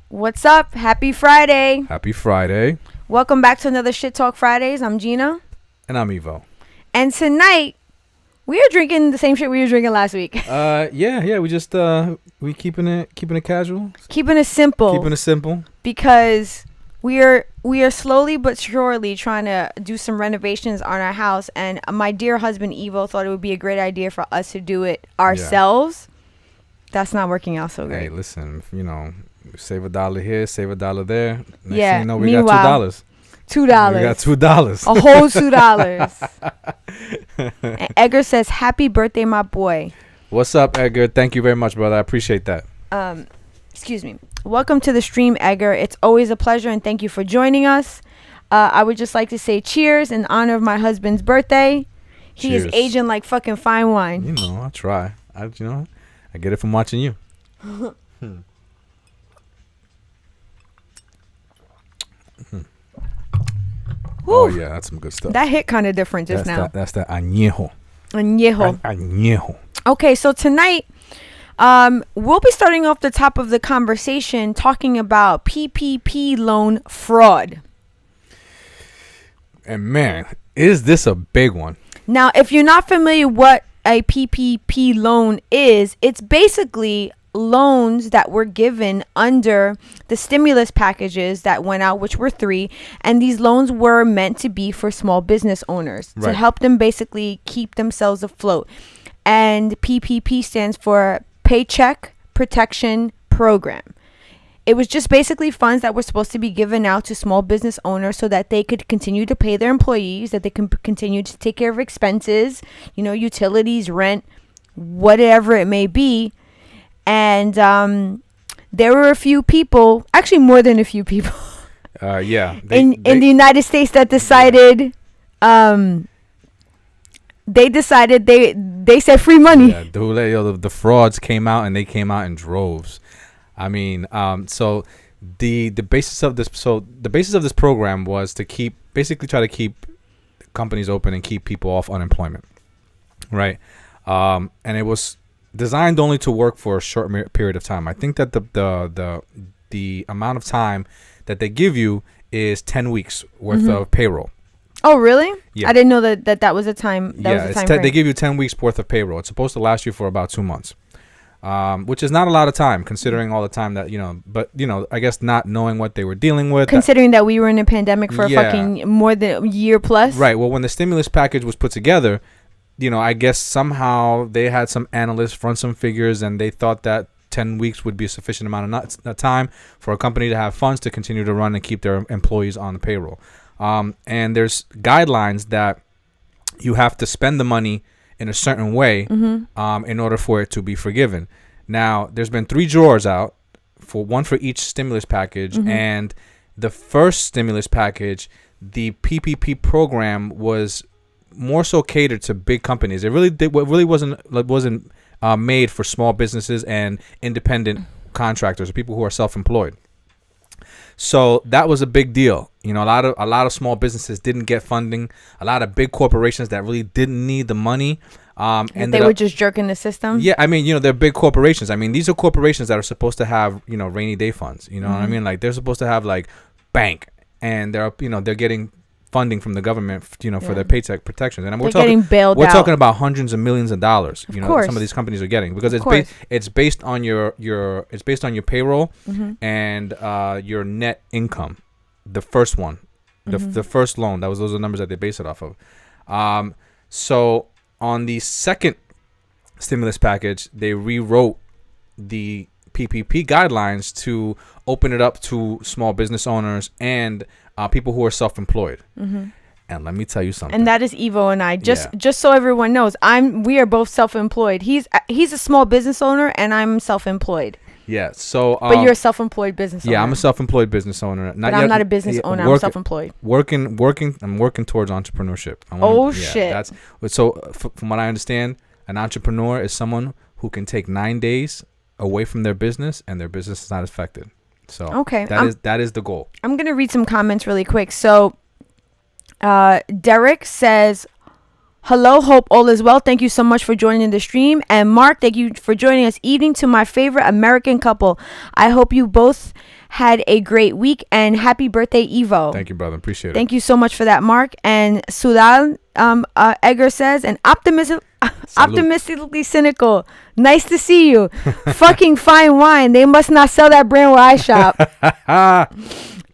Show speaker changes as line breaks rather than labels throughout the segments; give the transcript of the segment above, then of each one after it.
What's up? Happy Friday.
Happy Friday.
Welcome back to another Shit Talk Fridays. I'm Gina.
And I'm Evo.
And tonight, we are drinking the same shit we were drinking last week.
Yeah. We just we keeping it casual.
Keeping it simple.
Keeping it simple.
Because we are slowly but surely trying to do some renovations on our house, and my dear husband Evo thought it would be a great idea for us to do it ourselves. Yeah. That's not working out so great.
Hey, listen, save $1 here, save $1 there. Next thing you know, we
got
$2.
$2.
We got $2.
A whole $2. And Edgar says, "Happy birthday, my boy."
What's up, Edgar? Thank you very much, brother. I appreciate that.
Excuse me. Welcome to the stream, Edgar. It's always a pleasure, and thank you for joining us. I would just like to say cheers in honor of my husband's birthday. He is aging like fucking fine wine.
I try. I get it from watching you. Oh yeah, that's some good stuff.
That hit kind of different just now.
That's that añejo.
Añejo. Okay, so tonight, we'll be starting off the top of the conversation talking about PPP loan fraud.
And man, is this a big one?
Now, if you're not familiar what a PPP loan is, it's basically loans that were given under the stimulus packages that went out, which were 3, and these loans were meant to be for small business owners to help them basically keep themselves afloat. And PPP stands for Paycheck Protection Program. It was just basically funds that were supposed to be given out to small business owners so that they could continue to pay their employees, that they can continue to take care of expenses, utilities, rent, whatever it may be. And there were a few people, actually more than a few people, in the United States that decided, they said free money.
Yeah, the frauds came out, and they came out in droves. I mean, so the basis of this program was to try to keep companies open and keep people off unemployment, right? And it was designed only to work for a short period of time. I think that the amount of time that they give you is 10 weeks worth of payroll.
Oh, really?
Yeah.
I didn't know that was a time.
They give you 10 weeks worth of payroll. It's supposed to last you for about 2 months, which is not a lot of time considering all the time that, but I guess not knowing what they were dealing with.
Considering that we were in a pandemic for fucking more than a year plus.
Right. Well, when the stimulus package was put together, I guess somehow they had some analysts run some figures, and they thought that 10 weeks would be a sufficient amount of time for a company to have funds to continue to run and keep their employees on the payroll. And there's guidelines that you have to spend the money in a certain way in order for it to be forgiven. Now, there's been 3 drawers out, one for each stimulus package. And the first stimulus package, the PPP program, was more so catered to big companies. It really wasn't made for small businesses and independent contractors or people who are self-employed. So that was a big deal. A lot of small businesses didn't get funding. A lot of big corporations that really didn't need the money,
and they were just jerking the system.
Yeah, I mean, they're big corporations. I mean, these are corporations that are supposed to have rainy day funds. You know what I mean? Like, they're supposed to have like bank, and they're getting funding from the government, for their paycheck protections, and we're talking about hundreds of millions of dollars. Some of these companies are getting, because it's based on your payroll and your net income. The first one, the first loan, those are the numbers that they base it off of. So on the second stimulus package, they rewrote the PPP guidelines to open it up to small business owners and people who are self-employed. And let me tell you something.
And that is Evo and I. Just so everyone knows, we are both self-employed. He's a small business owner, and I'm self-employed.
Yeah. So.
But you're a self-employed business owner.
Yeah, I'm a self-employed business owner.
But I'm not a business owner. I'm self-employed.
I'm working towards entrepreneurship.
Shit.
From what I understand, an entrepreneur is someone who can take 9 days away from their business, and their business is not affected. So okay, that is the goal.
I'm gonna read some comments really quick. So Derek says Hello, hope all is well. Thank you so much for joining the stream. And Mark, thank you for joining us. Evening to my favorite American couple. I hope you both had a great week and happy birthday, Evo.
Thank you, brother. Appreciate it.
Thank you so much for that, Mark. And Sudal Edgar says, and optimistically cynical. Nice to see you. Fucking fine wine. They must not sell that brand where I shop.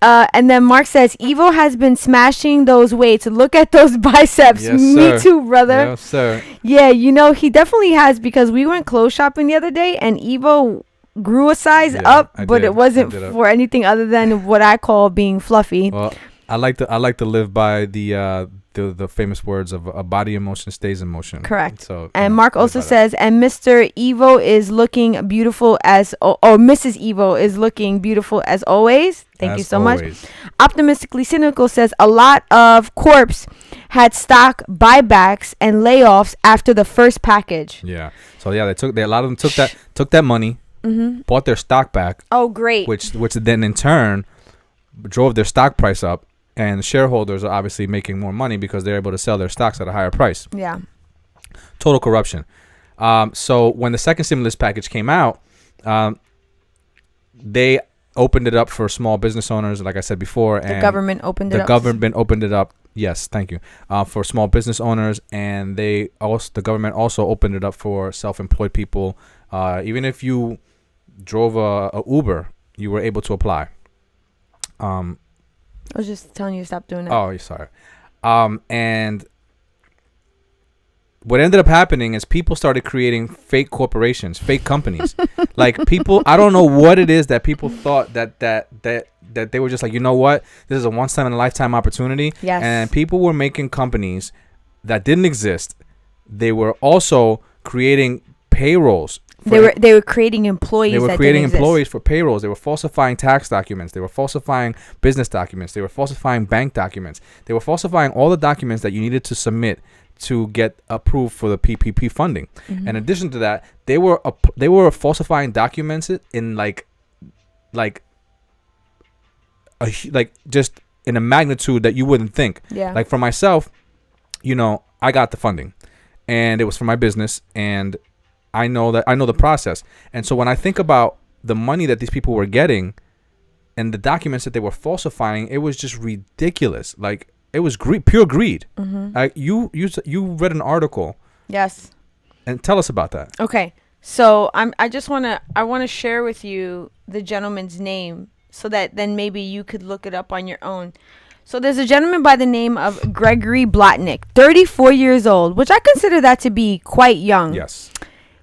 And then Mark says, Evo has been smashing those weights. Look at those biceps.
Yes,
Me
sir.
too, brother.
Yes, sir.
Yeah, you know, he definitely has, because we went clothes shopping the other day and Evo grew a size up, but it wasn't for anything other than what I call being fluffy.
Well, I like to live by the famous words of a body in motion stays in motion.
Correct.
So,
and Mark also says, and Mr. Evo is looking beautiful or Mrs. Evo is looking beautiful as always. Thank you so much. Optimistically cynical says a lot of corps had stock buybacks and layoffs after the first package.
Yeah. So yeah, a lot of them took that money, bought their stock back.
Oh, great.
Which then in turn drove their stock price up. And shareholders are obviously making more money because they're able to sell their stocks at a higher price.
Yeah.
Total corruption. So when the second stimulus package came out, they opened it up for small business owners, like I said before. And
the government opened it up.
The government opened it up. Yes, thank you. For small business owners, and the government also opened it up for self-employed people. Even if you drove a Uber, you were able to apply.
I was just telling you to stop doing that.
Oh, sorry. And what ended up happening is people started creating fake corporations, fake companies. Like people, I don't know what it is that people thought that they were just like, you know what, this is a once in a lifetime opportunity.
Yes.
And people were making companies that didn't exist. They were also creating payrolls.
They were creating employees.
They were creating employees for payrolls. They were falsifying tax documents. They were falsifying business documents. They were falsifying bank documents. They were falsifying all the documents that you needed to submit to get approved for the PPP funding.
Mm-hmm.
In addition to that, they were falsifying documents in like just in a magnitude that you wouldn't think.
Yeah.
Like for myself, I got the funding, and it was for my business, and I know the process. And so when I think about the money that these people were getting and the documents that they were falsifying, it was just ridiculous. Like it was pure greed.
Mm-hmm.
You read an article.
Yes.
And tell us about that.
Okay. So I want to share with you the gentleman's name so that then maybe you could look it up on your own. So there's a gentleman by the name of Gregory Blotnick, 34 years old, which I consider that to be quite young.
Yes.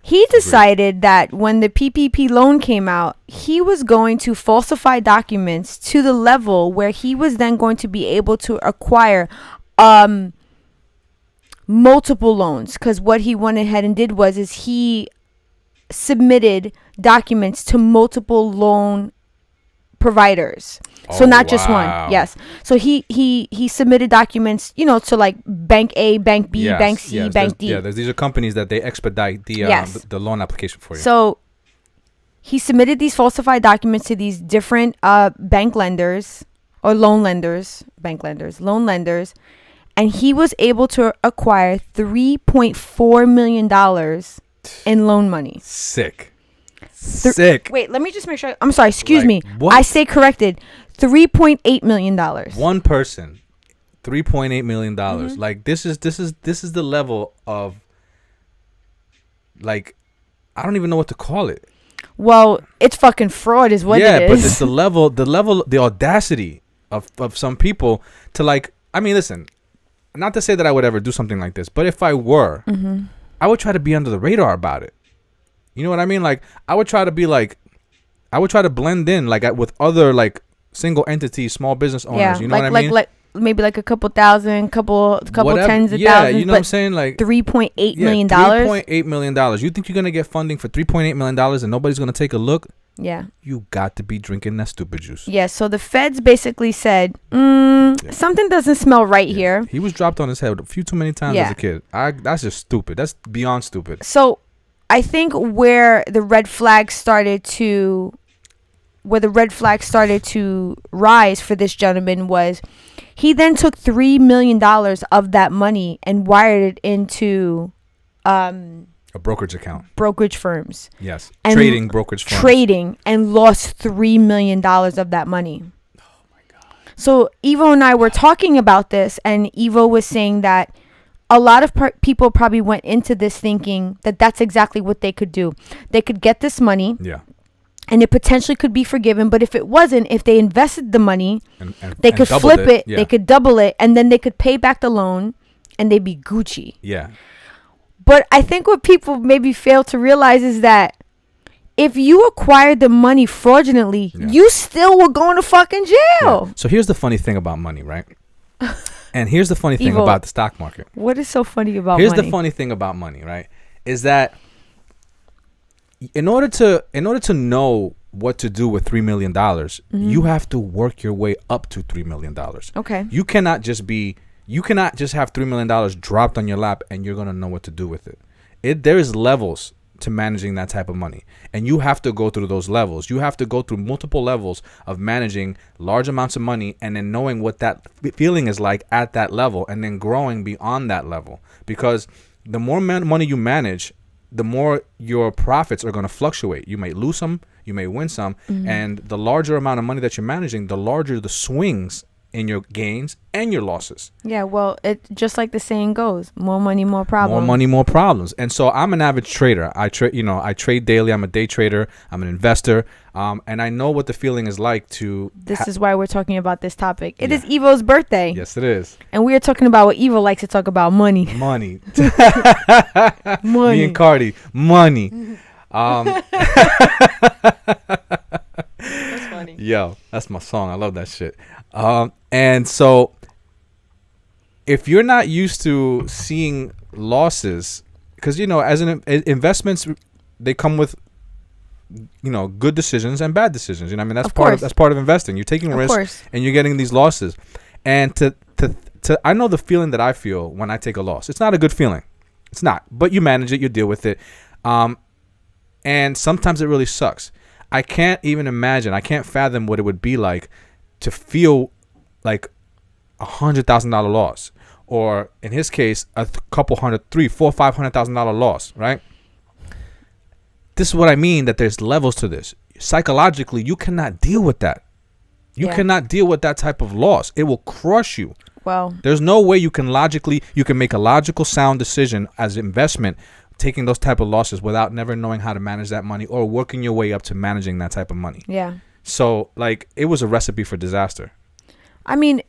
He decided that when the PPP loan came out, he was going to falsify documents to the level where he was then going to be able to acquire multiple loans. Because what he went ahead and did was he submitted documents to multiple loan providers. So not just one. Yes. So he submitted documents, to like Bank A, Bank B, Bank C, Bank D.
These are companies that they expedite the loan application for you.
So he submitted these falsified documents to these different bank lenders or loan lenders, and he was able to acquire $3.4 million in loan money.
Sick.
Wait, let me just make sure. I'm sorry. Excuse me.
What?
I say corrected. $3.8 million.
One person, $3.8 million.
Mm-hmm.
Like this is the level of, like, I don't even know what to call it.
Well, it's fucking fraud, is what it is.
Yeah, but it's the level, the audacity of some people to like. I mean, listen, not to say that I would ever do something like this, but if I were, I would try to be under the radar about it. You know what I mean? Like, I would try to blend in, like, with other, like, single entity, small business owners. You know what I mean?
Like, maybe like a couple thousand, couple
Whatever.
tens of
yeah,
thousands.
You know what I'm saying? Like
$3.8 million.
$3.8 million. You think you're going to get funding for $3.8 million and nobody's going to take a look?
Yeah.
You got to be drinking that stupid juice.
Yeah, so the feds basically said, something doesn't smell right here.
He was dropped on his head a few too many times as a kid. That's just stupid. That's beyond stupid.
So I think where the red flags started to rise for this gentleman was He then took $3 million of that money and wired it into
A brokerage account.
brokerage firms.
Yes.
And
Trading brokerage firms.
Trading, and lost $3 million of that money.
Oh my God.
So Evo and I were talking about this, and Evo was saying that a lot of people probably went into this thinking that that's exactly what they could do. They could get this money.
Yeah.
And it potentially could be forgiven. But if it wasn't, if they invested the money,
And
they could flip it.
Yeah.
They could double it. And then they could pay back the loan and they'd be Gucci.
Yeah.
But I think what people maybe fail to realize is that if you acquired the money fraudulently, you still were going to fucking jail.
Yeah. So here's the funny thing about money, right? And here's the funny thing
Evo,
about the stock market.
What is so funny about
Here's
money?
the funny thing about money, right? Is that in order to know what to do with $3 million, you have to work your way up to $3 million.
Okay.
You cannot just have $3 million dropped on your lap and you're gonna know what to do with it. There is levels to managing that type of money, and you have to go through those levels. You have to go through multiple levels of managing large amounts of money, and then knowing what that feeling is like at that level, and then growing beyond that level. Because the more money you manage, the more your profits are going to fluctuate. You may lose some, you may win some, and the larger amount of money that you're managing, the larger the swings in your gains and your losses.
Yeah, well, it just like the saying goes, more money, more problems.
More money, more problems. And so I'm an avid trader. I trade daily. I'm a day trader. I'm an investor. And I know what the feeling is like to.
This is why we're talking about this topic. It is Evo's birthday.
Yes, it is.
And we are talking about what Evo likes to talk about, money.
Money.
Money.
Me and Cardi. Money.
That's funny.
Yo, that's my song. I love that shit. And so if you're not used to seeing losses, because, as investments, they come with, good decisions and bad decisions. That's part of investing. You're taking risks and you're getting these losses. And I know the feeling that I feel when I take a loss. It's not a good feeling. It's not, but you manage it, you deal with it. And sometimes it really sucks. I can't even imagine. I can't fathom what it would be like to feel like $100,000 loss, or in his case, a couple hundred, $300,000, $400,000, $500,000 loss. Right. This is what I mean. That there's levels to this. Psychologically, you cannot deal with that. You cannot deal with that type of loss. It will crush you.
Well,
there's no way you can make a logical, sound decision as investment, taking those type of losses without never knowing how to manage that money or working your way up to managing that type of money.
Yeah. So
it was a recipe for disaster.
I mean,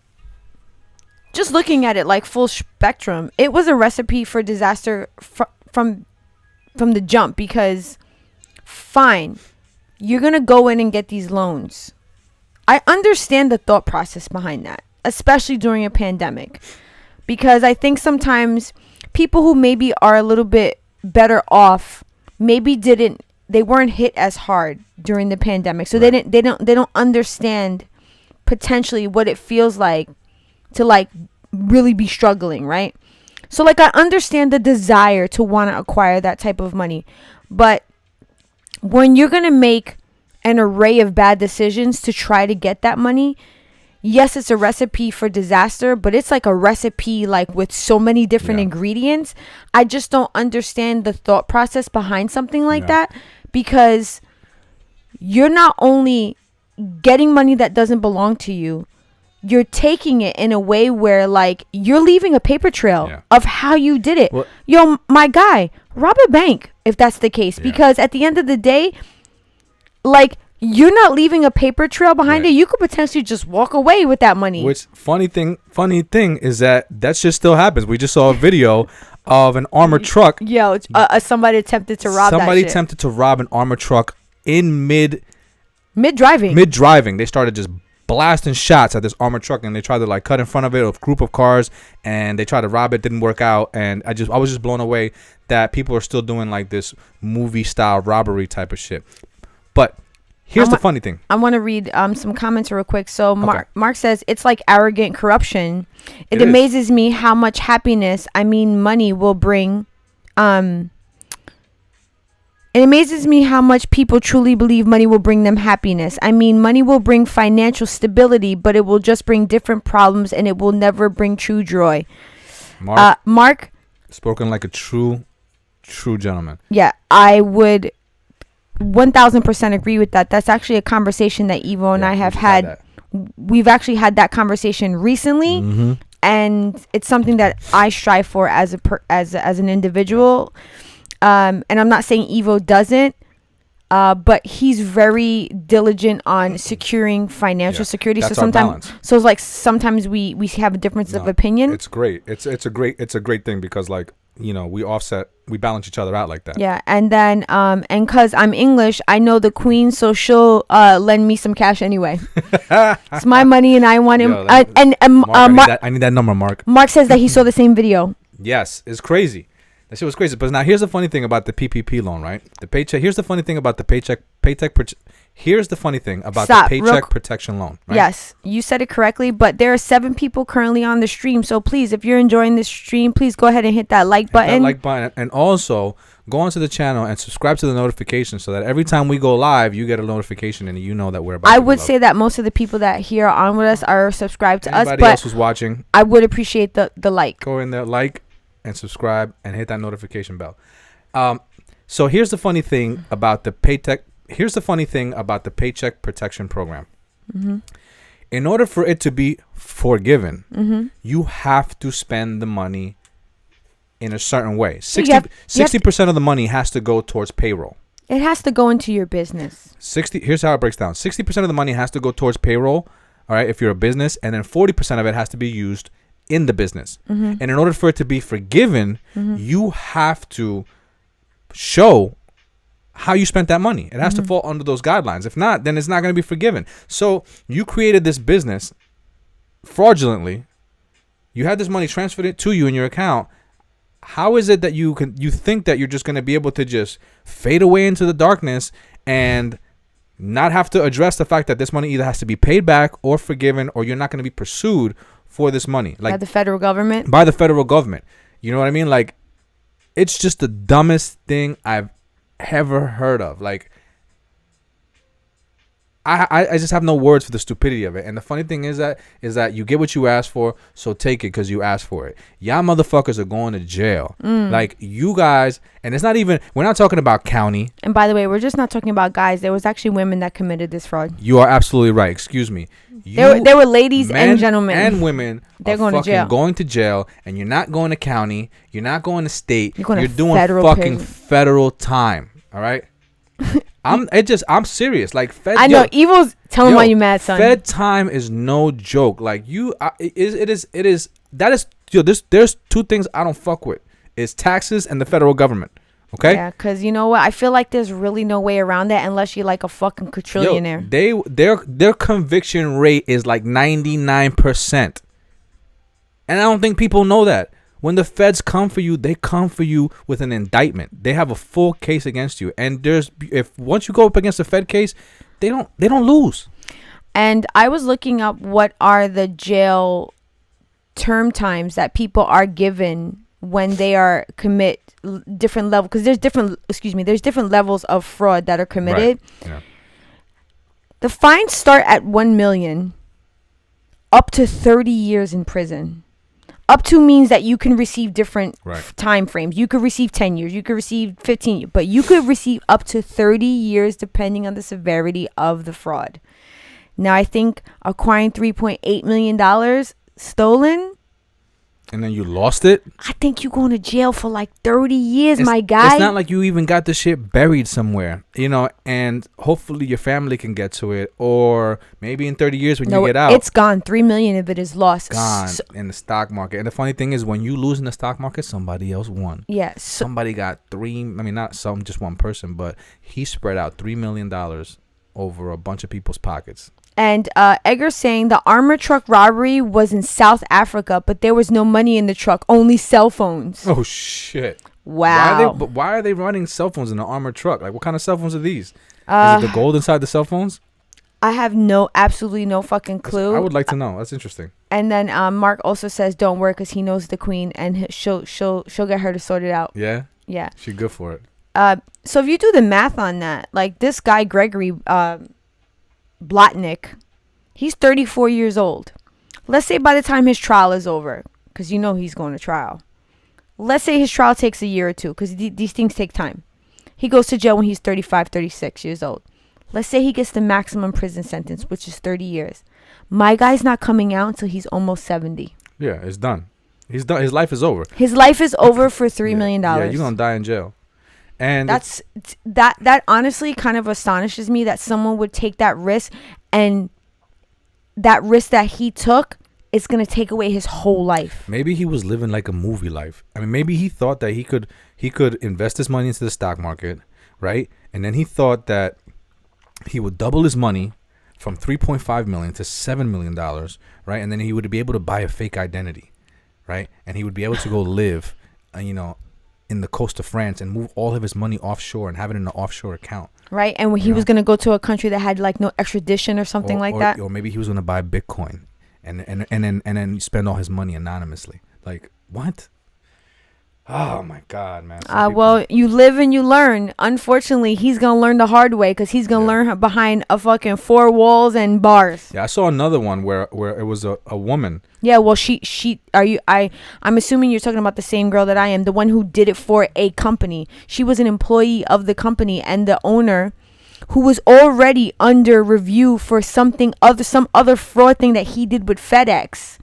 just looking at it like full spectrum, it was a recipe for disaster from the jump, because fine, you're going to go in and get these loans. I understand the thought process behind that, especially during a pandemic, because I think sometimes people who maybe are a little bit better off maybe they weren't hit as hard during the pandemic, so right. they don't understand potentially what it feels like to really be struggling, right? So I understand the desire to want to acquire that type of money, but when you're going to make an array of bad decisions to try to get that money, yes, it's a recipe for disaster, but it's like a recipe with so many different ingredients. I just don't understand the thought process behind something like that, because you're not only getting money that doesn't belong to you, you're taking it in a way where you're leaving a paper trail of how you did it. Well, yo, my guy, rob a bank if that's the case, because at the end of the day, you're not leaving a paper trail behind it. You could potentially just walk away with that money.
Which funny thing is that shit still happens. We just saw a video of an armored truck.
Yo, somebody attempted to rob
an armored truck in mid
driving.
They started just blasting shots at this armored truck, and they tried to cut in front of it, a group of cars, and they tried to rob it. Didn't work out, and I was just blown away that people are still doing this movie style robbery type of shit. But here's the funny thing. I
want to read some comments real quick. So Mark says, it's like arrogant corruption. It amazes me how much happiness, money will bring. It amazes me how much people truly believe money will bring them happiness. I mean, money will bring financial stability, but it will just bring different problems, and it will never bring true joy. Mark,
spoken like a true gentleman.
Yeah, I would 1000% agree with that. That's actually a conversation that Evo and I have had. We've actually had that conversation recently, and it's something that I strive for as an individual. And I'm not saying Evo doesn't, but he's very diligent on securing financial security.
That's
so sometimes we have a difference of opinion.
It's great. It's a great thing because we balance each other out like that.
Yeah, and then and cause I'm English, I know the Queen, so she'll lend me some cash anyway. It's my money, and I want him.
Mark, I need that number, Mark.
Mark says that he saw the same video.
Yes, it's crazy. That shit was crazy. But now here's the funny thing about the PPP loan, right? The paycheck. Here's the funny thing about the here's the funny thing about the paycheck protection loan. Right?
Yes, you said it correctly. But there are 7 people currently on the stream. So please, if you're enjoying this stream, please go ahead and hit that like button.
And also go onto the channel and subscribe to the notifications so that every time we go live, you get a notification and you know that we're about.
I would say that most of the people that here are on with us are subscribed to us.
Anybody else who's watching,
I would appreciate the like.
Go in there, like and subscribe and hit that notification bell. So here's the funny thing about the paycheck protection program. In order for it to be forgiven, you have to spend the money in a certain way. 60% of the money has to go towards payroll.
It has to go into your business.
Here's how it breaks down. 60% of the money has to go towards payroll, all right, if you're a business, and then 40% of it has to be used in the business. And in order for it to be forgiven, you have to show how you spent that money. It has to fall under those guidelines. If not, then it's not going to be forgiven. So you created this business fraudulently. You had this money transferred to you in your account. How is it that you think that you're just going to be able to just fade away into the darkness and not have to address the fact that this money either has to be paid back or forgiven, or you're not going to be pursued for this money, like
by the federal government?
By the federal government. You know what I mean? Like, it's just the dumbest thing I've ever heard of. Like, I just have no words for the stupidity of it. And the funny thing is that you get what you ask for, so take it because you asked for it. Y'all motherfuckers are going to jail. Like, you guys, and it's not even, we're not talking about county.
And by the way, we're just not talking about guys. There was actually women that committed this fraud.
You are absolutely right. Excuse me.
There were ladies and gentlemen
and women.
They're going
to jail, and you're not going to county. You're not going to state. You're doing
fucking
federal time. All right. I'm serious. Like,
I know Evil's telling why you mad, son.
Fed time is no joke. Like, there's 2 things I don't fuck with. It's taxes and the federal government. Okay.
Yeah, because you know what? I feel like there's really no way around that unless you're like a fucking quadrillionaire.
Their conviction rate is like 99%. And I don't think people know that. When the feds come for you, they come for you with an indictment. They have a full case against you. And once you go up against a Fed case, they don't lose.
And I was looking up what are the jail term times that people are given when they are commit different level, because there's different levels of fraud that are committed.
Right. Yeah.
The fines start at 1 million up to 30 years in prison. Up to means that you can receive different time frames. You could receive 10 years. You could receive 15 years. But you could receive up to 30 years depending on the severity of the fraud. Now, I think acquiring $3.8 million stolen.
And then you lost it?
I think you're going to jail for like 30 years, my guy.
It's not like you even got the shit buried somewhere, and hopefully your family can get to it, or maybe in 30 years when you get out.
It's gone. $3 million of it is lost.
Gone in the stock market. And the funny thing is, when you lose in the stock market, somebody else won.
Yeah.
Somebody got just one person, but he spread out $3 million over a bunch of people's pockets.
And Edgar's saying the armor truck robbery was in South Africa, but there was no money in the truck, only cell phones.
Oh, shit.
Wow.
Why are they running cell phones in an armored truck? Like, what kind of cell phones are these? Is it the gold inside the cell phones?
I have absolutely no fucking clue.
I would like to know. That's interesting.
And then Mark also says, don't worry, because he knows the queen, and she'll get her to sort it out.
Yeah?
Yeah.
She's good for it.
So if you do the math on that, like this guy Gregory Blotnick, he's 34 years old. Let's say by the time his trial is over, because you know he's going to trial. Let's say his trial takes a year or two, because these things take time. He goes to jail when he's 35, 36 years old. Let's say he gets the maximum prison sentence, which is 30 years. My guy's not coming out until he's almost 70.
Yeah, it's done. He's done. His life is over.
His life is over for $3 million.
Yeah, you're gonna die in jail. And
that honestly kind of astonishes me that someone would take that risk, and that risk that he took is gonna take away his whole life.
maybe he was living like a movie life. I mean, maybe he thought that he could invest his money into the stock market, right? And then he thought that he would double his money from 3.5 million to $7 million, right? And then he would be able to buy a fake identity, right? And he would be able to go live, in the coast of France and move all of his money offshore and have it in an offshore account.
Right, and he was gonna go to a country that had like no extradition or something like that.
Or maybe he was gonna buy Bitcoin and then spend all his money anonymously. Like, what? Oh my God, man.
Well, you live and you learn. Unfortunately, he's gonna learn the hard way, because he's gonna learn behind a fucking 4 walls and bars.
Yeah, I saw another one where it was a woman.
Yeah, well, I'm assuming you're talking about the same girl that I am, the one who did it for a company. She was an employee of the company, and the owner, who was already under review for some other fraud thing that he did with FedEx,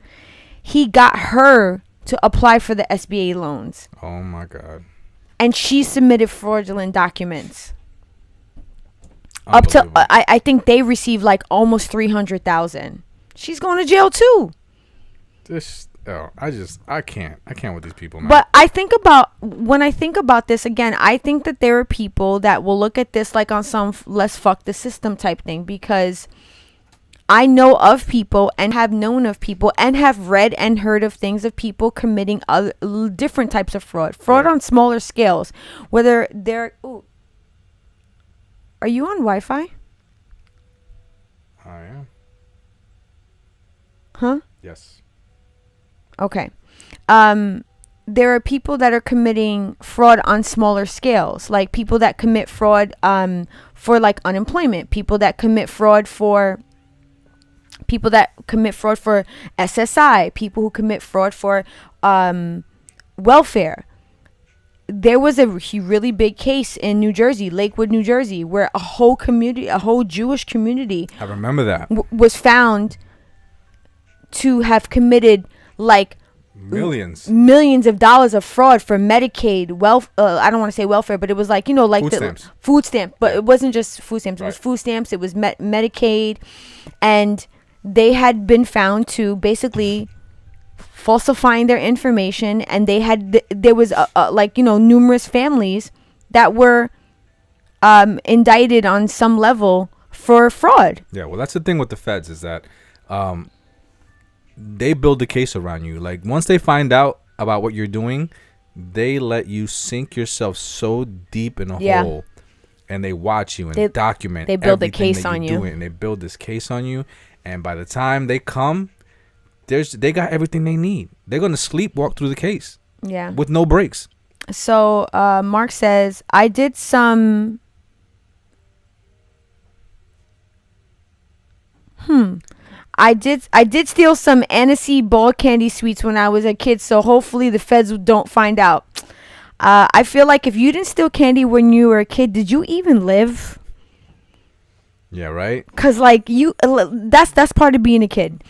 he got her to apply for the SBA loans.
Oh my God.
And she submitted fraudulent documents. Up to I think they received like almost 300,000. She's going to jail too.
I can't with these people, man.
But when I think about this again, I think that there are people that will look at this like on some let's fuck the system type thing, because I know of people and have known of people and have read and heard of things of people committing other different types of fraud on smaller scales, whether they're Are you on Wi-Fi?
I am.
Huh?
Yes.
Okay. There are people that are committing fraud on smaller scales, like people that commit fraud for like unemployment, people that commit fraud for SSI, people who commit fraud for welfare. There was a really big case in New Jersey, Lakewood, New Jersey, where a whole Jewish community,
I remember that,
was found to have committed like millions of dollars of fraud for Medicaid, I don't want to say welfare, but it was like, like
food
the
stamps.
Food stamp, but it wasn't just food stamps. It was
Right.
food stamps. It was Medicaid, and they had been found to basically falsifying their information, and there was numerous families that were indicted on some level for fraud.
Yeah, well, that's the thing with the feds, is that they build the case around you. Like, once they find out about what you're doing, they let you sink yourself so deep in a hole, and they watch you and document.
They build the
everything
case
that
on
you're
you,
doing, and they build this case on you. And by the time they come, they got everything they need. They're gonna sleepwalk through the case.
Yeah.
With no breaks.
So Mark says, I did steal some Annecy ball candy sweets when I was a kid, so hopefully the feds don't find out. I feel like if you didn't steal candy when you were a kid, did you even live?
Yeah, right?
Because that's part of being a kid.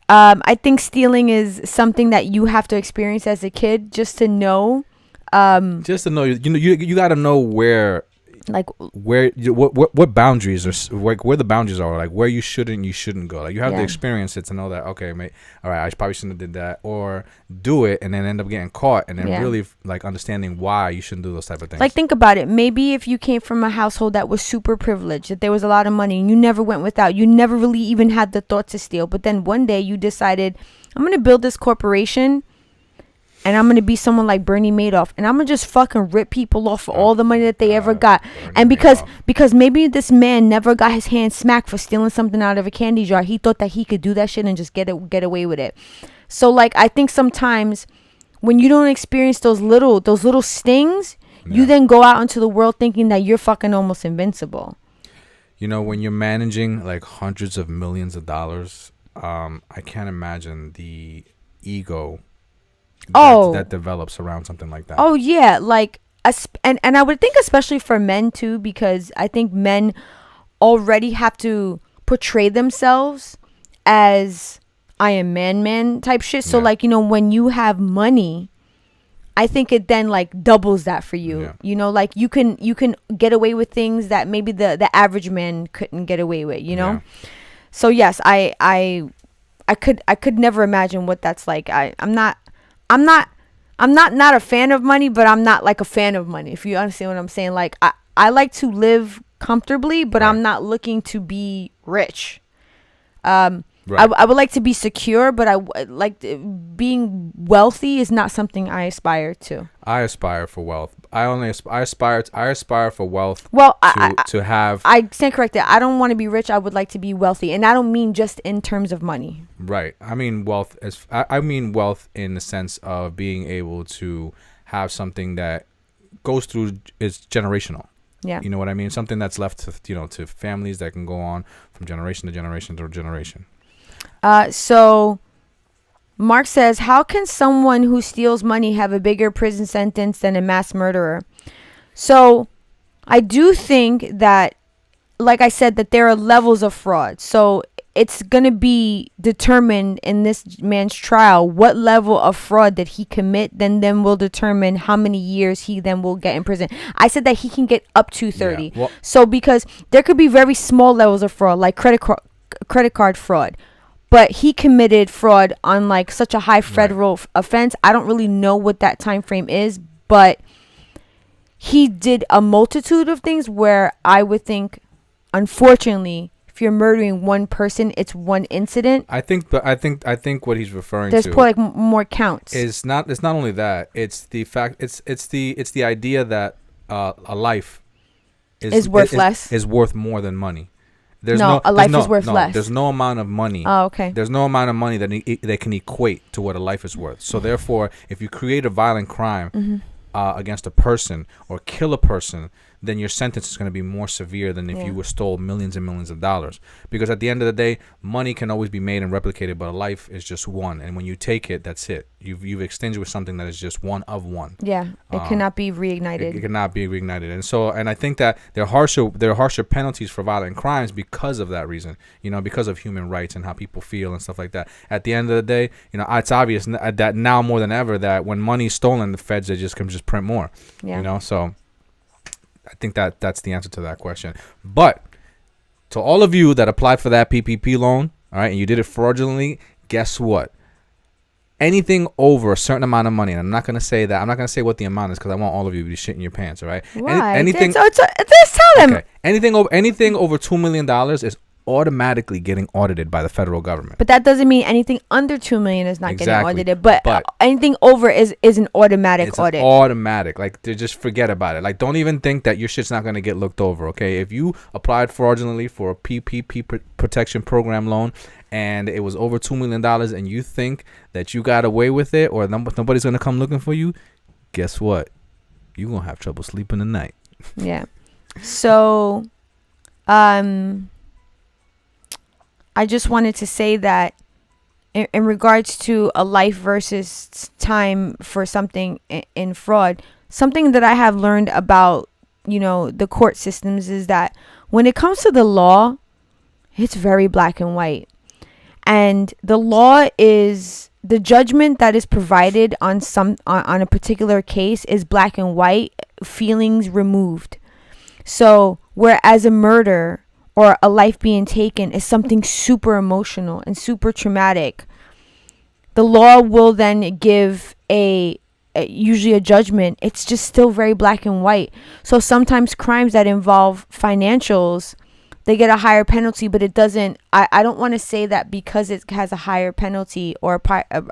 I think stealing is something that you have to experience as a kid just to know.
You got to know where like where what boundaries are, like where the boundaries are, like where you shouldn't go. Like you have to experience it to know that, okay, mate, all right, I probably shouldn't have did that, or do it and then end up getting caught, and then really like understanding why you shouldn't do those type of things.
Like, think about it. Maybe if you came from a household that was super privileged, that there was a lot of money and you never went without, you never really even had the thought to steal, but then one day you decided, I'm gonna build this corporation and I'm going to be someone like Bernie Madoff, and I'm going to just fucking rip people off for all the money that they ever got. And because maybe this man never got his hand smacked for stealing something out of a candy jar, he thought that he could do that shit and just get away with it. So like, I think sometimes when you don't experience those little stings, you then go out into the world thinking that you're fucking almost invincible.
You know, when you're managing like hundreds of millions of dollars, I can't imagine the ego that develops around something like that.
Oh yeah, like and I would think especially for men too, because I think men already have to portray themselves as Iron Man type shit. So like, you know, when you have money, I think it then like doubles that for you.
Yeah.
You know, like you can get away with things that maybe the average man couldn't get away with, you know?
Yeah.
So yes, I could never imagine what that's like. I'm not a fan of money, but I'm not like a fan of money, if you understand what I'm saying. Like I like to live comfortably, but I'm not looking to be rich. I would like to be secure, but being wealthy is not something I aspire to.
I aspire for wealth. I aspire for wealth.
Well,
to have.
I stand corrected. I don't want to be rich. I would like to be wealthy, and I don't mean just in terms of money.
Right. I mean wealth I mean wealth in the sense of being able to have something that goes through, is generational.
Yeah.
You know what I mean? Something that's left to families that can go on from generation to generation to generation.
So Mark says, how can someone who steals money have a bigger prison sentence than a mass murderer? So I do think that, like I said, that there are levels of fraud. So it's going to be determined in this man's trial what level of fraud did he commit, then will determine how many years he then will get in prison. I said that he can get up to 30.
Yeah. Well,
so because there could be very small levels of fraud, like credit card fraud. But he committed fraud on like such a high federal offense. I don't really know what that time frame is, but he did a multitude of things where I would think, unfortunately, if you're murdering one person, it's one incident.
I think what he's referring
There's
to
like more counts.
It's not only that. It's the fact. It's the idea that a life
is worth less.
Is worth more than money.
A life is worth less.
There's no amount of money.
Oh, okay.
There's no amount of money that can equate to what a life is worth. So therefore, if you create a violent crime against a person or kill a person, then your sentence is going to be more severe than if you were stole millions and millions of dollars. Because at the end of the day, money can always be made and replicated, but a life is just one. And when you take it, that's it. You've extinguished something that is just one of one.
Yeah, it cannot be reignited.
It cannot be reignited. And I think that there are harsher penalties for violent crimes because of that reason. You know, because of human rights and how people feel and stuff like that. At the end of the day, you know, it's obvious that now more than ever that when money's stolen, the feds can just print more. Yeah. You know, so I think that's the answer to that question. But to all of you that applied for that PPP loan, all right, and you did it fraudulently, guess what? Anything over a certain amount of money, and I'm not going to say what the amount is because I want all of you to be shitting your pants, all right?
Why?
Anything,
just tell them.
Okay. Anything over $2 million is automatically getting audited by the federal government.
But that doesn't mean anything under $2 million is not getting audited. But anything over is an automatic audit.
Automatic. Like, just forget about it. Like, don't even think that your shit's not going to get looked over, okay? If you applied fraudulently for a PPP protection program loan and it was over $2 million and you think that you got away with it or nobody's going to come looking for you, guess what? You're going to have trouble sleeping tonight.
Yeah. So, I just wanted to say that in regards to a life versus time for something in fraud, something that I have learned about, you know, the court systems is that when it comes to the law, it's very black and white. And the law is the judgment that is provided on a particular case is black and white, feelings removed. So whereas a murder or a life being taken is something super emotional and super traumatic, the law will then give usually a judgment. It's just still very black and white. So sometimes crimes that involve financials, they get a higher penalty, but it doesn't. I don't want to say that because it has a higher penalty or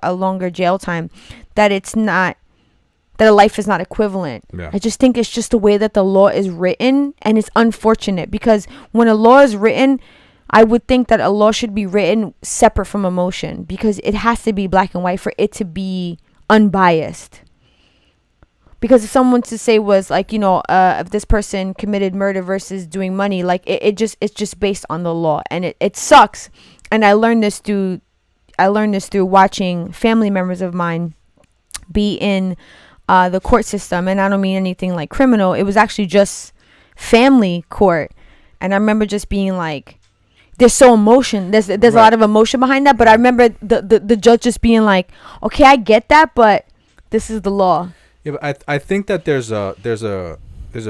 a longer jail time, that it's not, that a life is not equivalent.
Yeah.
I just think it's just the way that the law is written, and it's unfortunate because when a law is written, I would think that a law should be written separate from emotion because it has to be black and white for it to be unbiased. Because if someone to say was like, if this person committed murder versus doing money, like it's just based on the law, and it sucks. And I learned this through watching family members of mine be in the court system. And I don't mean anything like criminal. It was actually just family court. And I remember just being like, there's so emotion. There's a lot of emotion behind that. But I remember the judge just being like, okay, I get that, but this is the law.
Yeah, but I think that there's a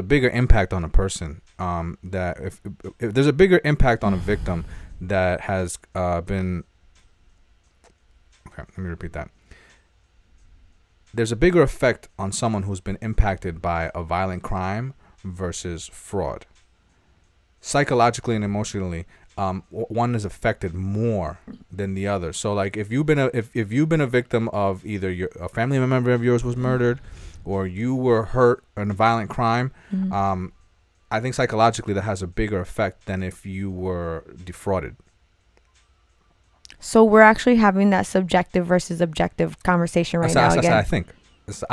bigger impact on a person. That if there's a bigger impact on a victim that has been. Okay, let me repeat that. There's a bigger effect on someone who's been impacted by a violent crime versus fraud. Psychologically and emotionally, one is affected more than the other. So, like, if you've been a victim of either a family member of yours was murdered, or you were hurt in a violent crime, I think psychologically that has a bigger effect than if you were defrauded.
So we're actually having that subjective versus objective conversation now again.
I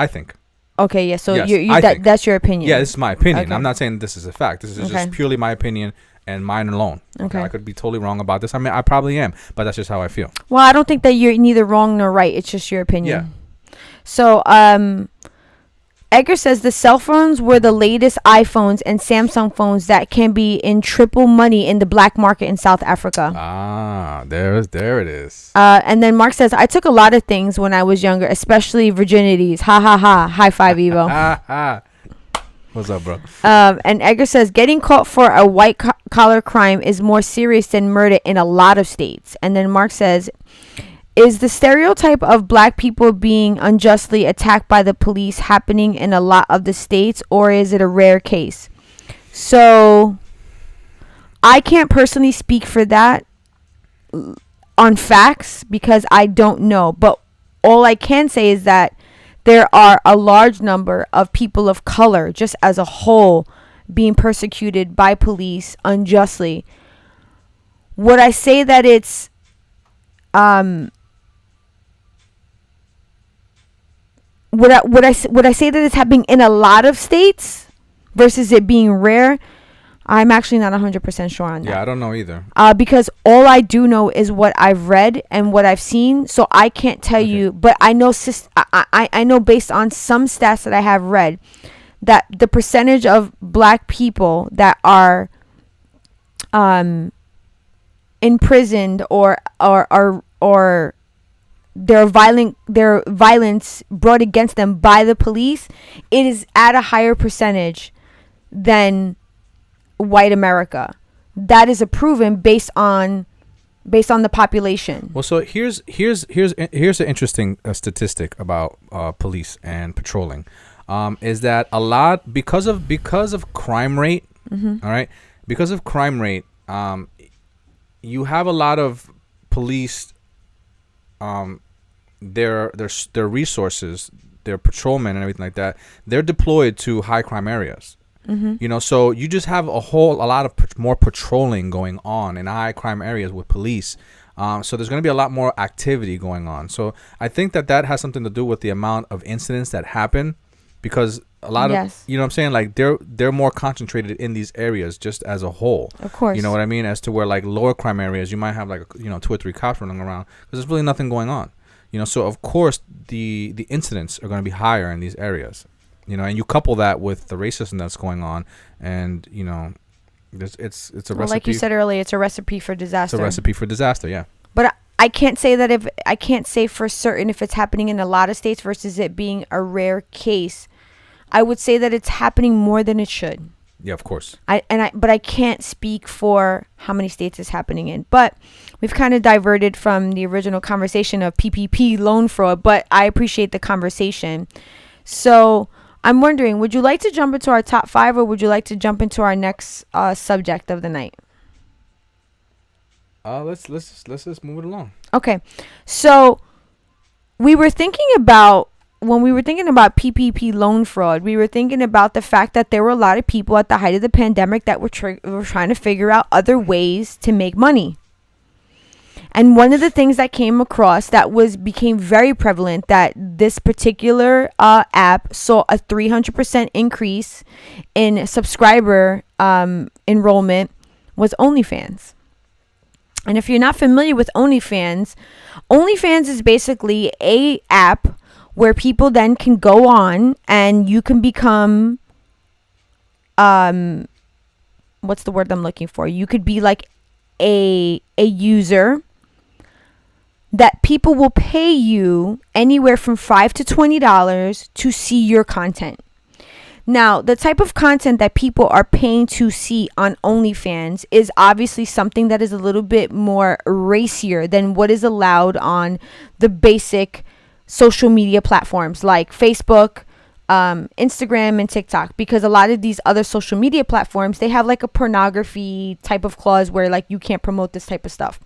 think.
Okay, yeah. So
yes,
that's your opinion.
Yeah, this is my opinion.
Okay.
I'm not saying this is a fact. This is just purely my opinion and mine alone.
Okay.
I could be totally wrong about this. I mean, I probably am, but that's just how I feel.
Well, I don't think that you're neither wrong nor right. It's just your opinion.
Yeah.
So, Edgar says the cell phones were the latest iPhones and Samsung phones that can be in triple money in the black market in South Africa.
Ah, there it is.
And then Mark says, I took a lot of things when I was younger, especially virginities. Ha ha ha. High five, Evo.
What's up, bro?
And Edgar says, getting caught for a white collar crime is more serious than murder in a lot of states. And then Mark says, is the stereotype of black people being unjustly attacked by the police happening in a lot of the states, or is it a rare case? So I can't personally speak for that on facts because I don't know. But all I can say is that there are a large number of people of color just as a whole being persecuted by police unjustly. Would I say that it's would I say that it's happening in a lot of states versus it being rare? I'm actually not 100% sure on that.
Yeah, I don't know either.
Because all I do know is what I've read and what I've seen, so I can't tell you. But I know, I know based on some stats that I have read, that the percentage of black people that are imprisoned or their violence brought against them by the police, it is at a higher percentage than white America. That is proven based on the population.
Well, so here's an interesting statistic about police and patrolling, is that a lot because of crime rate. All right, because of crime rate, you have a lot of police. Their resources, their patrolmen and everything like that, they're deployed to high crime areas. So you just have a lot of more patrolling going on in high crime areas with police. So there's going to be a lot more activity going on. So I think that has something to do with the amount of incidents that happen, because a lot of, you know what I'm saying? Like they're more concentrated in these areas just as a whole.
Of course.
You know what I mean? As to where like lower crime areas, you might have like, 2 or 3 cops running around because there's really nothing going on. So of course the incidents are going to be higher in these areas. And you couple that with the racism that's going on, and it's a recipe.
Like you said earlier, it's a recipe for disaster.
It's a recipe for disaster, yeah.
But I can't say for certain if it's happening in a lot of states versus it being a rare case. I would say that it's happening more than it should.
Yeah, of course.
But I can't speak for how many states it's happening in. But we've kind of diverted from the original conversation of PPP loan fraud, but I appreciate the conversation. So I'm wondering, would you like to jump into our top 5, or would you like to jump into our next subject of the night?
Let's just move it along.
Okay. So when we were thinking about PPP loan fraud, we were thinking about the fact that there were a lot of people at the height of the pandemic that were trying to figure out other ways to make money. And one of the things that came across that became very prevalent, that this particular app saw a 300% increase in subscriber enrollment, was OnlyFans. And if you're not familiar with OnlyFans, OnlyFans is basically a app where people then can go on and you can become, what's the word I'm looking for? You could be like a user that people will pay you anywhere from $5 to $20 to see your content. Now, the type of content that people are paying to see on OnlyFans is obviously something that is a little bit more racier than what is allowed on the basic social media platforms like Facebook, Instagram, and TikTok, because a lot of these other social media platforms, they have like a pornography type of clause where like you can't promote this type of stuff.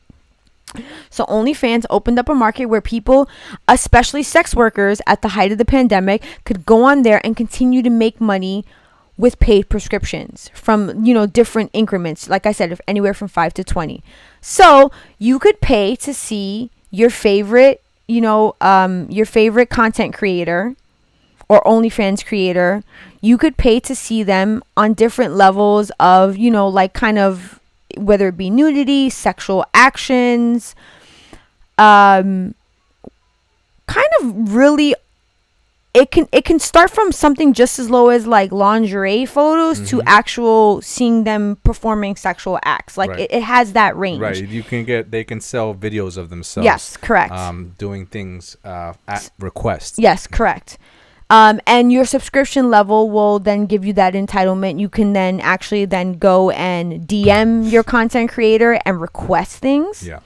So OnlyFans opened up a market where people, especially sex workers at the height of the pandemic, could go on there and continue to make money with paid prescriptions from, different increments. Like I said, if anywhere from 5 to 20. So you could pay to see your favorite, your favorite content creator or OnlyFans creator. You could pay to see them on different levels of, like kind of, whether it be nudity, sexual actions, kind of really, it can start from something just as low as like lingerie photos to actual seeing them performing sexual acts. Like it has that range.
Right. They can sell videos of themselves.
Yes, correct.
Doing things at request.
Yes, correct. And your subscription level will then give you that entitlement. You can then actually then go and DM your content creator and request things.
Yeah.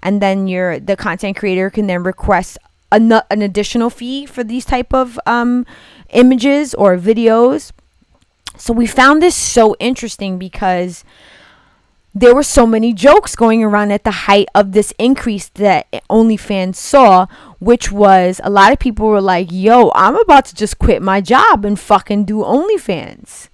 And then the content creator can then request an additional fee for these type of images or videos. So we found this so interesting because there were so many jokes going around at the height of this increase that OnlyFans saw, which was a lot of people were like, yo, I'm about to just quit my job and fucking do OnlyFans.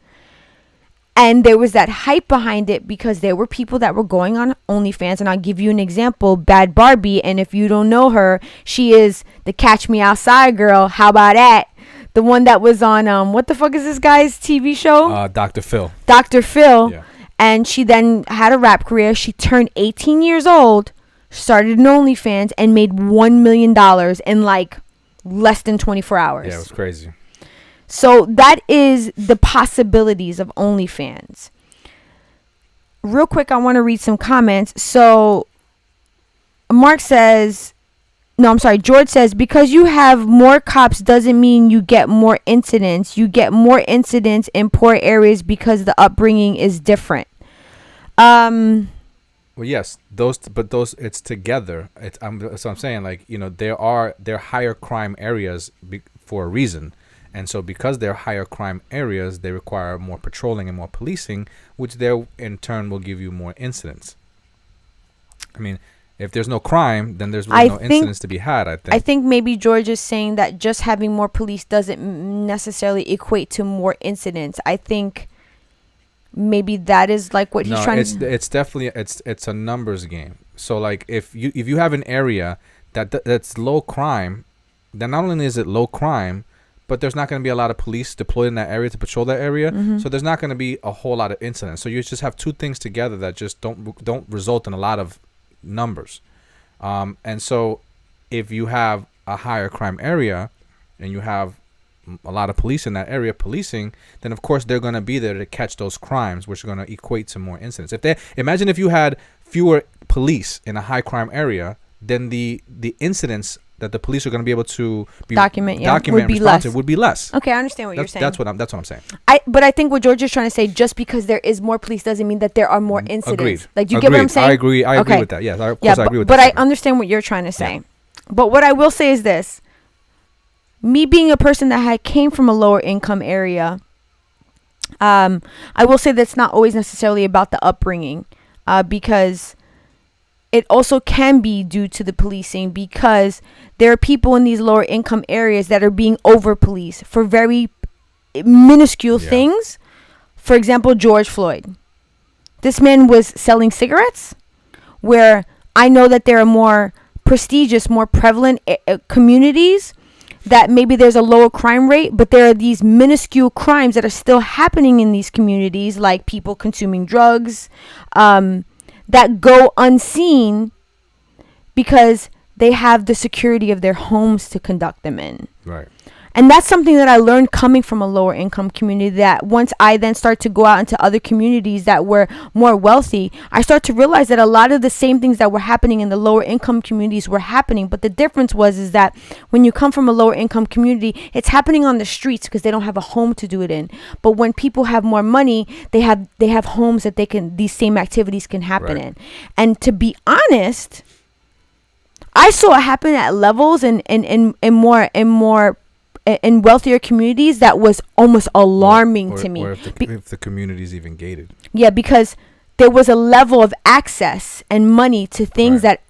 And there was that hype behind it because there were people that were going on OnlyFans. And I'll give you an example, Bad Barbie. And if you don't know her, she is the Catch Me Outside girl. How about that? The one that was on, what the fuck is this guy's TV show?
Dr. Phil.
Dr. Phil.
Yeah.
And she then had a rap career. She turned 18 years old, started an OnlyFans, and made $1 million in like less than 24 hours.
Yeah, it was crazy.
So that is the possibilities of OnlyFans. Real quick, I want to read some comments. So George says, because you have more cops doesn't mean you get more incidents. You get more incidents in poor areas because the upbringing is different.
Well, yes, those it's together. So I'm saying, like, they're higher crime areas for a reason. And so because they're higher crime areas, they require more patrolling and more policing, which there in turn will give you more incidents. I mean, if there's no crime, then there's really no incidents to be had, I
think maybe George is saying that just having more police doesn't necessarily equate to more incidents. I think maybe that is like what he's trying to...
It's definitely, it's a numbers game. So like if you have an area that's low crime, then not only is it low crime, but there's not going to be a lot of police deployed in that area to patrol that area. Mm-hmm. So there's not going to be a whole lot of incidents. So you just have two things together that just don't result in a lot of numbers. And so if you have a higher crime area and you have a lot of police in that area policing, then of course they're going to be there to catch those crimes, which are going to equate to more incidents. Imagine if you had fewer police in a high crime area, then the incidents that the police are going to be able to document would be less.
Okay, I understand what you're saying.
That's what I'm saying.
But I think what George is trying to say, just because there is more police doesn't mean that there are more incidents.
Agreed.
Like, do you get what I'm saying?
I agree with that. Yes, of course I agree with that.
But I understand what you're trying to say. Yeah. But what I will say is this. Me being a person that came from a lower income area, I will say that's not always necessarily about the upbringing, because it also can be due to the policing, because there are people in these lower income areas that are being over policed for very minuscule things. For example, George Floyd. This man was selling cigarettes where I know that there are more prestigious, more prevalent communities that maybe there's a lower crime rate, but there are these minuscule crimes that are still happening in these communities, like people consuming drugs, that go unseen because they have the security of their homes to conduct them in.
Right.
And that's something that I learned coming from a lower income community, that once I then start to go out into other communities that were more wealthy, I start to realize that a lot of the same things that were happening in the lower income communities were happening. But the difference is that when you come from a lower income community, it's happening on the streets because they don't have a home to do it in. But when people have more money, they have homes that these same activities can happen in. And to be honest, I saw it happen at levels in wealthier communities that was almost alarming to me.
Or if the community is even gated.
Yeah, because there was a level of access and money to things that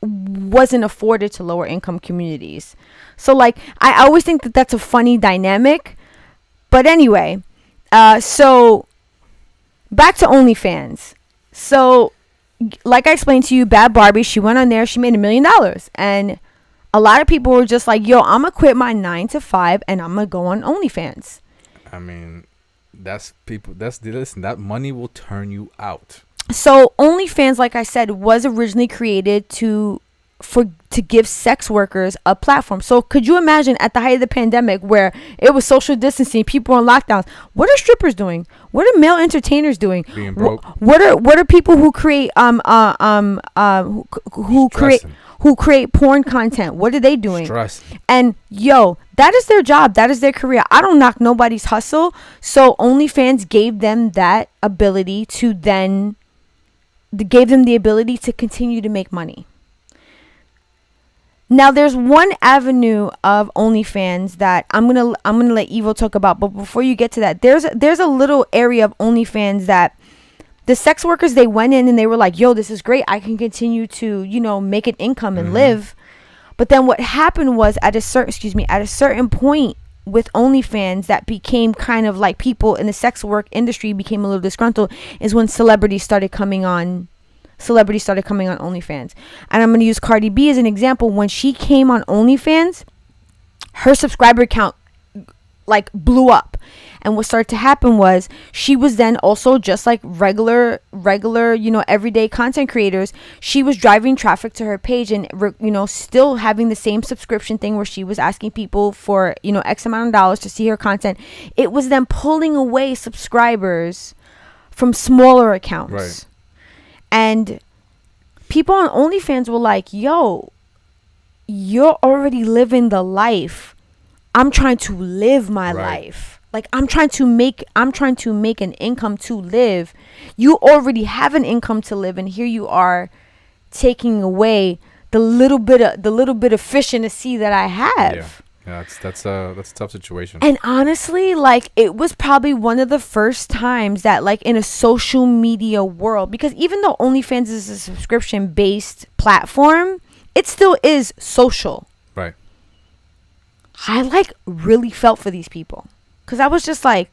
wasn't afforded to lower income communities. So like, I always think that that's a funny dynamic. But anyway, so back to OnlyFans. So like I explained to you, Bad Barbie, she went on there, she made $1 million. And a lot of people were just like, yo, I'm going to quit my 9 to 5 and I'm going to go on OnlyFans.
I mean, listen, that money will turn you out.
So OnlyFans, like I said, was originally created to give sex workers a platform. So could you imagine at the height of the pandemic where it was social distancing, people on lockdowns, what are strippers doing? What are male entertainers doing?
Being broke.
What are people who create who create porn content? What are they doing?
Stress.
And yo, that is their job. That is their career. I don't knock nobody's hustle. So OnlyFans gave them that ability to gave them the ability to continue to make money. Now there's one avenue of OnlyFans that I'm gonna let Evo talk about. But before you get to that, there's a little area of OnlyFans that the sex workers, they went in and they were like, yo, this is great. I can continue to, make an income and live. But then what happened was at a certain point with OnlyFans that became kind of like people in the sex work industry became a little disgruntled is when celebrities started coming on OnlyFans. And I'm going to use Cardi B as an example. When she came on OnlyFans, her subscriber count like blew up. And what started to happen was she was then also just like regular, everyday content creators. She was driving traffic to her page and, still having the same subscription thing where she was asking people for, X amount of dollars to see her content. It was then pulling away subscribers from smaller accounts.
Right.
And people on OnlyFans were like, yo, you're already living the life. I'm trying to live my life. Like I'm trying to make an income to live. You already have an income to live, and here you are taking away the little bit of fish in the sea that I have.
Yeah, that's a tough situation.
And honestly, like it was probably one of the first times that like in a social media world, because even though OnlyFans is a subscription based platform, it still is social.
Right.
I like really felt for these people. Because I was just like,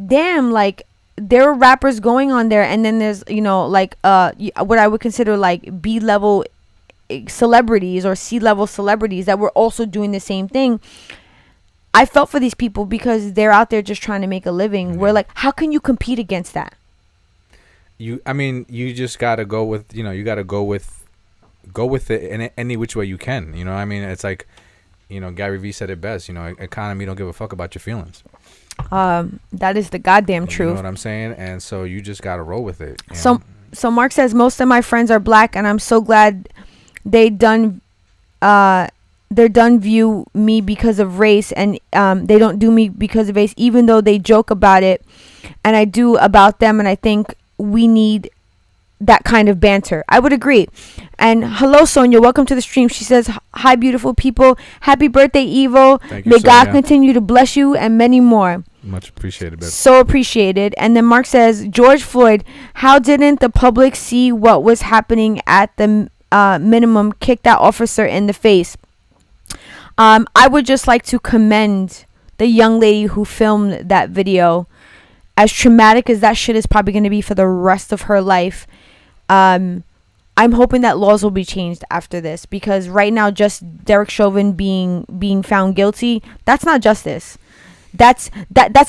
damn, like there were rappers going on there. And then there's, what I would consider like B-level celebrities or C-level celebrities that were also doing the same thing. I felt for these people because they're out there just trying to make a living. We're like, how can you compete against that?
You just got to go with, go with it in any which way you can. It's like, Gary Vee said it best, economy don't give a fuck about your feelings.
That is the goddamn truth.
You know what I'm saying? And so you just got to roll with it.
So Mark says, most of my friends are black and I'm so glad they're done view me because of race and they don't do me because of race, even though they joke about it and I do about them. And I think we need that kind of banter. I would agree. And hello, Sonia. Welcome to the stream. She says, hi, beautiful people. Happy birthday, Evo.
Thank you,
May God
Sonia.
continue to bless you and many more.
Much appreciated, babe.
So appreciated. And then Mark says, George Floyd, how didn't the public see what was happening at the minimum? Kick that officer in the face. I would just like to commend the young lady who filmed that video. As traumatic as that shit is probably going to be for the rest of her life, I I'm hoping that laws will be changed after this, because right now, just Derek Chauvin being found guilty, that's not justice. That's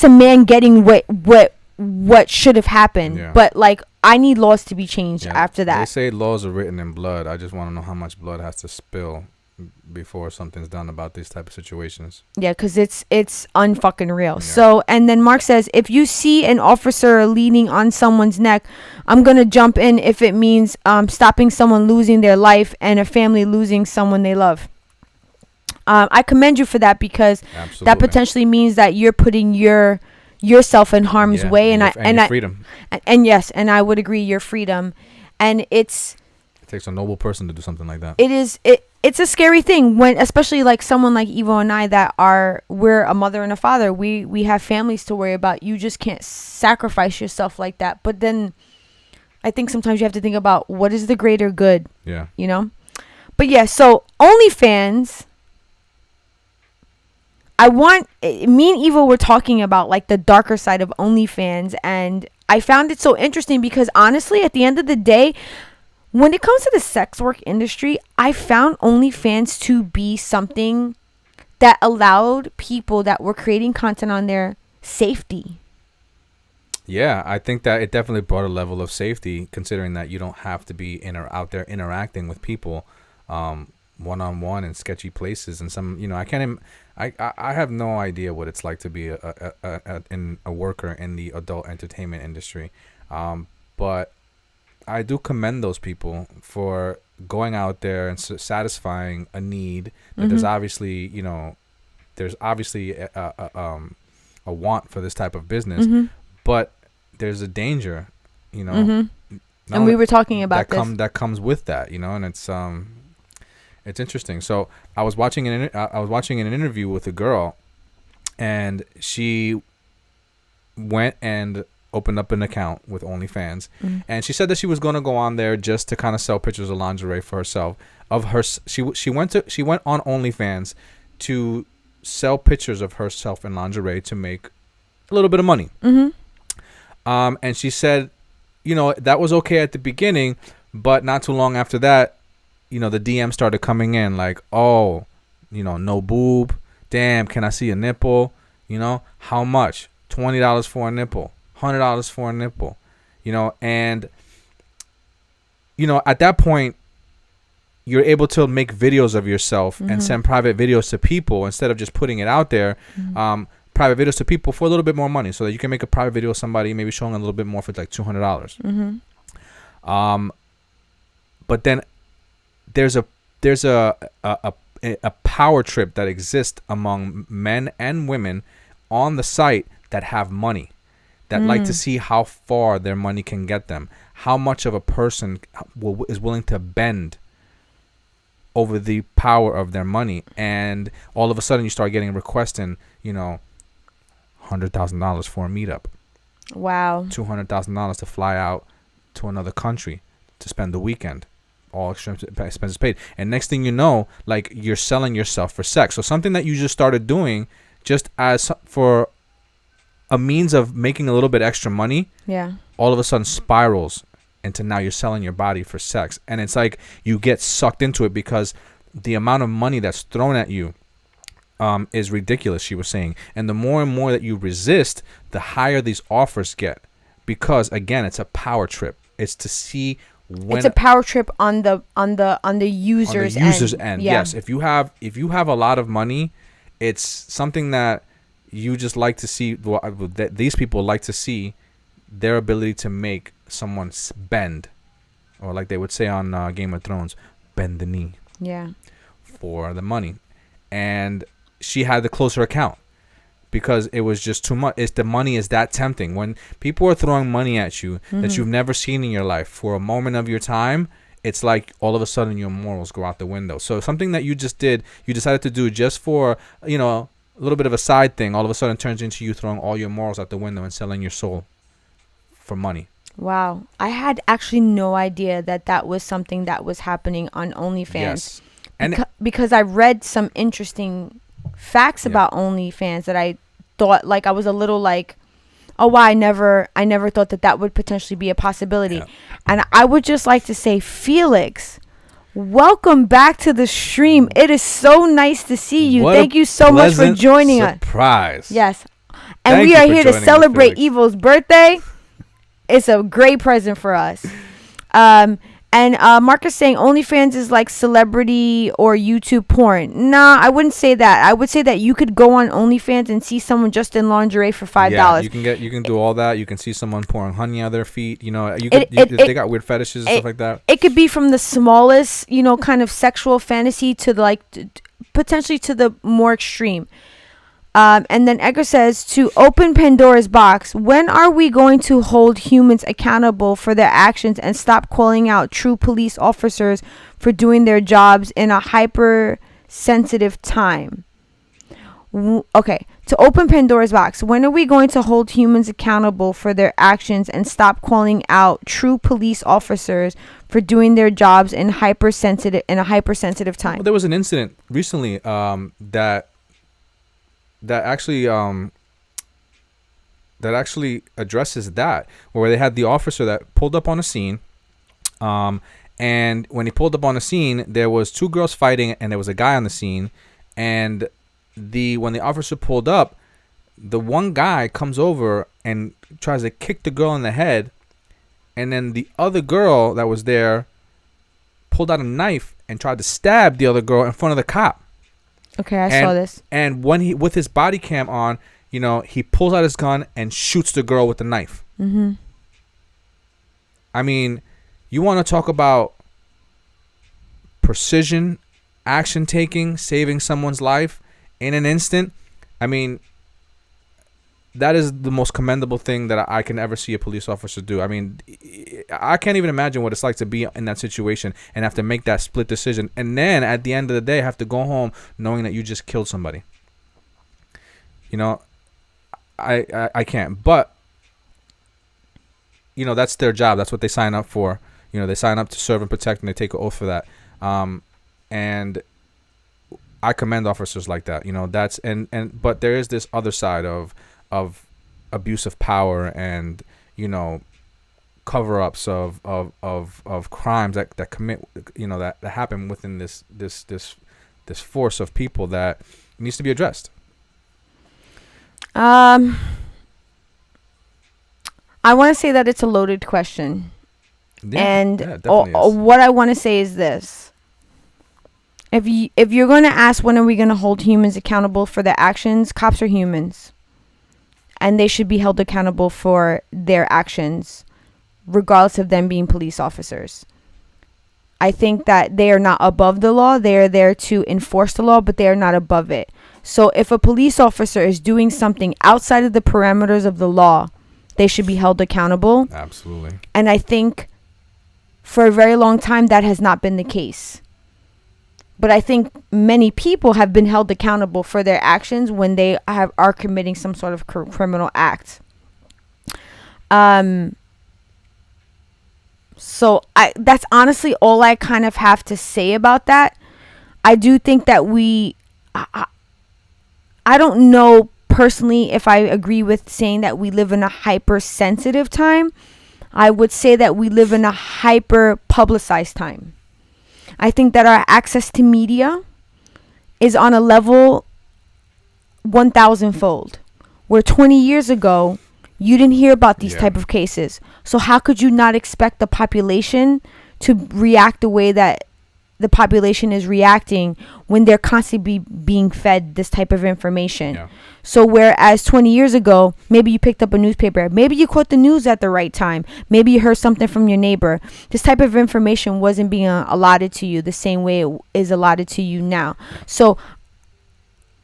a man getting what should have happened.
Yeah.
But like, I need laws to be changed after
They
that.
say laws are written in blood. I just want to know how much blood has to spill before something's done about these type of situations.
Yeah, because it's unfucking real.
Yeah.
So, and then Mark says, if you see an officer leaning on someone's neck, I'm gonna jump in if it means stopping someone losing their life and a family losing someone they love. I commend you for that, because
Absolutely.
that potentially means that you're putting yourself in harm's way, and
your freedom.
And yes, and I would agree, your freedom. And it
takes a noble person to do something like that.
It's a scary thing, when especially like someone like Evo and I, we're a mother and a father, we have families to worry about. You just can't sacrifice yourself like that. But then I think sometimes you have to think about what is the greater good.
Yeah.
But yeah, so OnlyFans, me and Evo were talking about like the darker side of OnlyFans, and I found it so interesting because honestly, at the end of the day, when it comes to the sex work industry, I found OnlyFans to be something that allowed people that were creating content on there safety.
Yeah, I think that it definitely brought a level of safety, considering that you don't have to be out there interacting with people one-on-one in sketchy places. And some, I have no idea what it's like to be a worker in the adult entertainment industry. But I do commend those people for going out there and satisfying a need that there's obviously, a want for this type of business, but there's a danger,
And we were talking about
that comes with that, and it's interesting. So I was watching an interview with a girl, and she went and opened up an account with OnlyFans, and she said that she was going to go on there just to kind of sell pictures of lingerie for herself. She went on OnlyFans to sell pictures of herself in lingerie to make a little bit of money. And she said, that was okay at the beginning, but not too long after that, the DM started coming in like, oh, no boob, damn, can I see a nipple? How much? $20 for a nipple, $100 for a nipple, and at that point you're able to make videos of yourself and send private videos to people instead of just putting it out there. Private videos to people for a little bit more money, so that you can make a private video of somebody maybe showing a little bit more for like $200. But then there's a power trip that exists among men and women on the site that have money, that like to see how far their money can get them, how much of a person is willing to bend over the power of their money. And all of a sudden you start getting requesting, $100,000 for a meetup.
Wow.
$200,000 to fly out to another country to spend the weekend, all expenses paid. And next thing you know, like, you're selling yourself for sex. So something that you just started doing just as for a means of making a little bit extra money, all of a sudden spirals into now you're selling your body for sex. And it's like you get sucked into it because the amount of money that's thrown at you is ridiculous, she was saying. And the more and more that you resist, the higher these offers get, because again, it's a power trip. It's to see when
it's a power trip on the user's
end. Yes, if you have a lot of money, it's something that you just like to see. That these people like to see their ability to make someone bend, or like they would say on Game of Thrones, bend the knee. For the money. And she had to close her account because it was just too much. The money is that tempting. When people are throwing money at you that you've never seen in your life for a moment of your time, it's like all of a sudden your morals go out the window. So something that you decided to do just for, a little bit of a side thing, all of a sudden turns into you throwing all your morals out the window and selling your soul for money.
Wow. I had actually no idea that was something that was happening on OnlyFans.
Yes. And
because I read some interesting facts about OnlyFans that I thought, like, I was a little like, oh wow, I never thought that would potentially be a possibility.
Yeah.
And I would just like to say, Felix, welcome back to the stream. It is so nice to see you. Thank you so much for joining us.
Surprise.
Yes. And we are here to celebrate Evo's birthday. It's a great present for us. And Mark is saying OnlyFans is like celebrity or YouTube porn. Nah, I wouldn't say that. I would say that you could go on OnlyFans and see someone just in lingerie for $5.
Yeah, you can do all that. You can see someone pouring honey on their feet. You know, they got weird fetishes and stuff like that.
It could be from the smallest, kind of sexual fantasy to potentially to the more extreme. And then Edgar says, to open Pandora's box, when are we going to hold humans accountable for their actions and stop calling out true police officers for doing their jobs in a hypersensitive time? Okay, to open Pandora's box, when are we going to hold humans accountable for their actions and stop calling out true police officers for doing their jobs in a hypersensitive time?
Well, there was an incident recently that actually addresses that, where they had the officer that pulled up on a scene, and when he pulled up on a scene, there was two girls fighting and there was a guy on the scene, and when the officer pulled up, the one guy comes over and tries to kick the girl in the head, and then the other girl that was there pulled out a knife and tried to stab the other girl in front of the cop.
Okay, I saw this.
And when he, with his body cam on, he pulls out his gun and shoots the girl with the knife.
Mm-hmm.
I mean, you want to talk about precision, action taking, saving someone's life in an instant? I mean, that is the most commendable thing that I can ever see a police officer do. I mean, I can't even imagine what it's like to be in that situation and have to make that split decision. And then at the end of the day, have to go home knowing that you just killed somebody. I can't. But, that's their job. That's what they sign up for. They sign up to serve and protect, and they take an oath for that. And I commend officers like that. But there is this other side of abuse of power and cover-ups of crimes that commit that happen within this force of people that needs to be addressed.
I want to say that it's a loaded question. What I want to say is this: if you're going to ask when are we going to hold humans accountable for their actions, cops are humans. And they should be held accountable for their actions, regardless of them being police officers. I think that they are not above the law. They are there to enforce the law, but they are not above it. So if a police officer is doing something outside of the parameters of the law, they should be held accountable.
Absolutely.
And I think for a very long time that has not been the case. But I think many people have been held accountable for their actions when they are committing some sort of criminal act. So that's honestly all I kind of have to say about that. I do think that I don't know personally if I agree with saying that we live in a hypersensitive time. I would say that we live in a hyper publicized time. I think that our access to media is on a level 1,000-fold, where 20 years ago, you didn't hear about these type of cases. So how could you not expect the population to react the way that the population is reacting when they're constantly being fed this type of information? Yeah. So whereas 20 years ago, maybe you picked up a newspaper, maybe you caught the news at the right time, maybe you heard something from your neighbor, this type of information wasn't being allotted to you the same way it is allotted to you now. So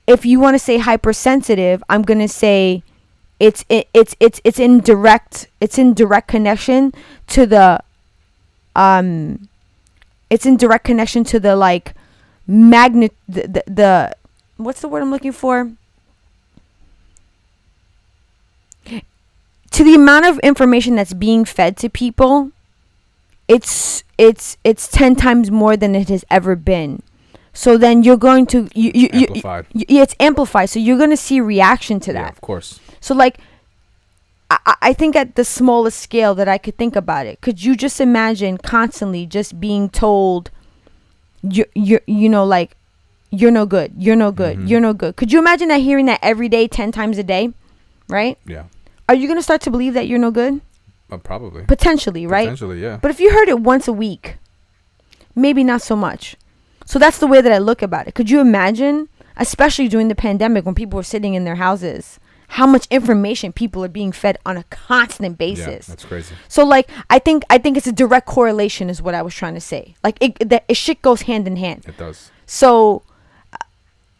if you want to say hypersensitive, I'm going to say it's in direct connection to the like magnet the what's the word I'm looking for? To the amount of information that's being fed to people, it's 10 times more than it has ever been. So then you're going to it's amplified. So you're going to see reaction to that.
Yeah, of course.
So like I think at the smallest scale that I could think about it, could you just imagine constantly just being told, you know, like, you're no good, you're no good,
Mhm.
you're no good? Could you imagine that, hearing that every day, 10 times a day, right?
Yeah.
Are you going to start to believe that you're no good?
Probably.
Potentially, right?
Potentially, yeah.
But if you heard it once a week, maybe not so much. So that's the way that I look about it. Could you imagine, especially during the pandemic when people were sitting in their houses, how much information people are being fed on a constant basis?
Yeah, that's crazy.
So like, I think it's a direct correlation is what I was trying to say. Like it shit goes hand in hand.
It does.
So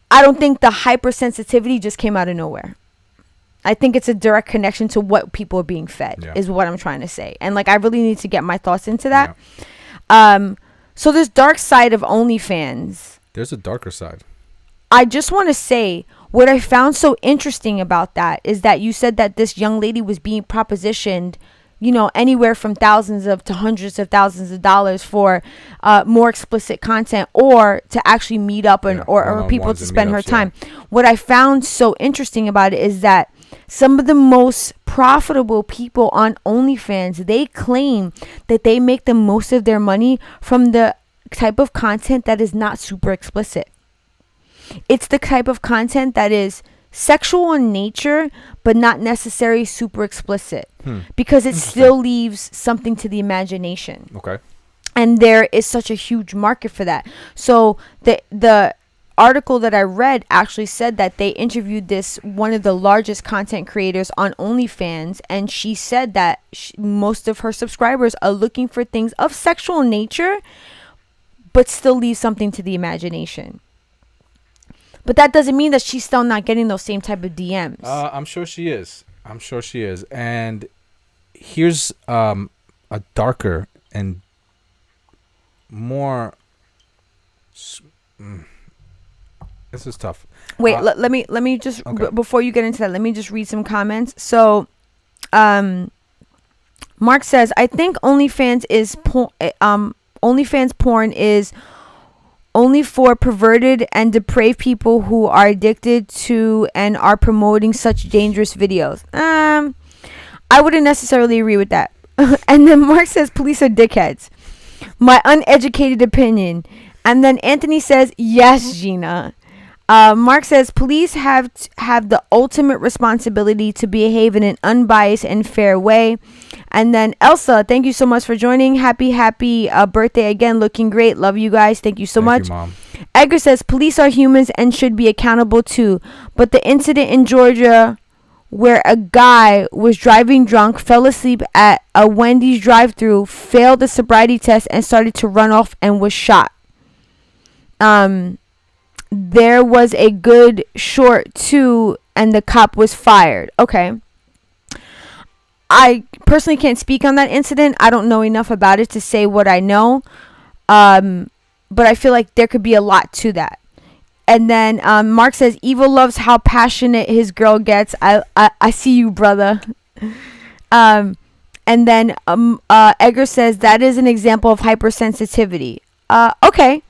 I don't think the hypersensitivity just came out of nowhere. I think it's a direct connection to what people are being fed, is what I'm trying to say. And like, I really need to get my thoughts into that.
Yeah.
So this dark side of OnlyFans,
There's a darker side.
I just want to say, what I found so interesting about that is that you said that this young lady was being propositioned, you know, anywhere from thousands of to hundreds of thousands of dollars for more explicit content, or to actually meet up and or people to spend her time. What I found so interesting about it is that some of the most profitable people on OnlyFans, they claim that they make the most of their money from the type of content that is not super explicit. It's the type of content that is sexual in nature, but not necessarily super explicit, because it still leaves something to the imagination.
Okay.
And there is such a huge market for that. So the article that I read actually said that they interviewed one of the largest content creators on OnlyFans, and she said that most of her subscribers are looking for things of sexual nature, but still leave something to the imagination. But that doesn't mean that she's still not getting those same type of DMs.
I'm sure she is. And here's a darker and more. This is tough.
Wait, let me just
okay.
Before you get into that, let me just read some comments. So, Mark says, I think OnlyFans porn is only for perverted and depraved people who are addicted to and are promoting such dangerous videos. I wouldn't necessarily agree with that. And then Mark says police are dickheads. My uneducated opinion. And then Anthony says, yes, Gina. Mark says police have the ultimate responsibility to behave in an unbiased and fair way. And then Elsa, thank you so much for joining. Happy birthday again. Looking great. Love you guys. Thank you so much.
You, Mom.
Edgar says police are humans and should be accountable too. But the incident in Georgia where a guy was driving drunk, fell asleep at a Wendy's drive-thru, failed the sobriety test, and started to run off and was shot. There was a good short too, and the cop was fired. Okay. I personally can't speak on that incident. I don't know enough about it to say what I know. But I feel like there could be a lot to that. And then Mark says, Evil loves how passionate his girl gets. I see you, brother. And then Edgar says, that is an example of hypersensitivity. Okay.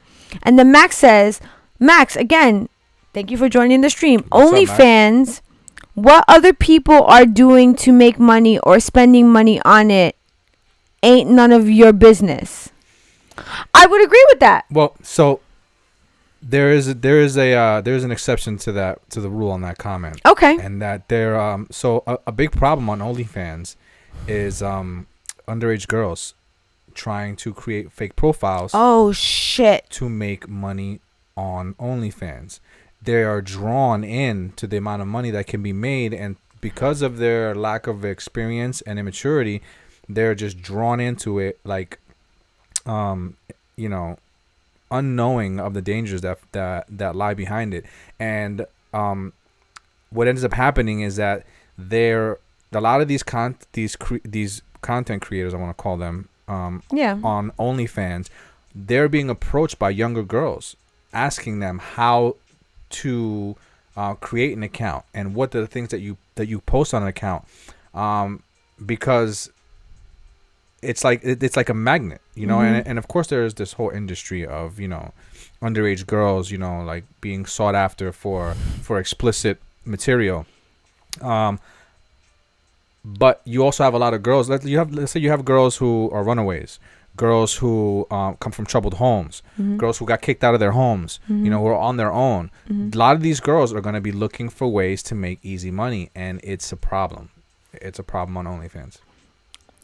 And then Max says, Max, again, thank you for joining the stream. OnlyFans, what other people are doing to make money or spending money on it ain't none of your business. I would agree with that.
Well, so there is an exception to that, to the rule on that comment.
Okay.
And that there so a big problem on OnlyFans is underage girls trying to create fake profiles.
Oh shit.
To make money on OnlyFans. They are drawn in to the amount of money that can be made, and because of their lack of experience and immaturity, they're just drawn into it, like unknowing of the dangers that lie behind it. And what ends up happening is that a lot of these content creators, I want to call them, on OnlyFans, they're being approached by younger girls asking them how to create an account and what are the things that you post on an account, because it's like a magnet, and of course there's this whole industry of underage girls like being sought after for explicit material, But you also have a lot of girls. Let's say you have girls who are runaways, girls who come from troubled homes, girls who got kicked out of their homes, who are on their own. A lot of these girls are going to be looking for ways to make easy money, and it's a problem. It's a problem on OnlyFans.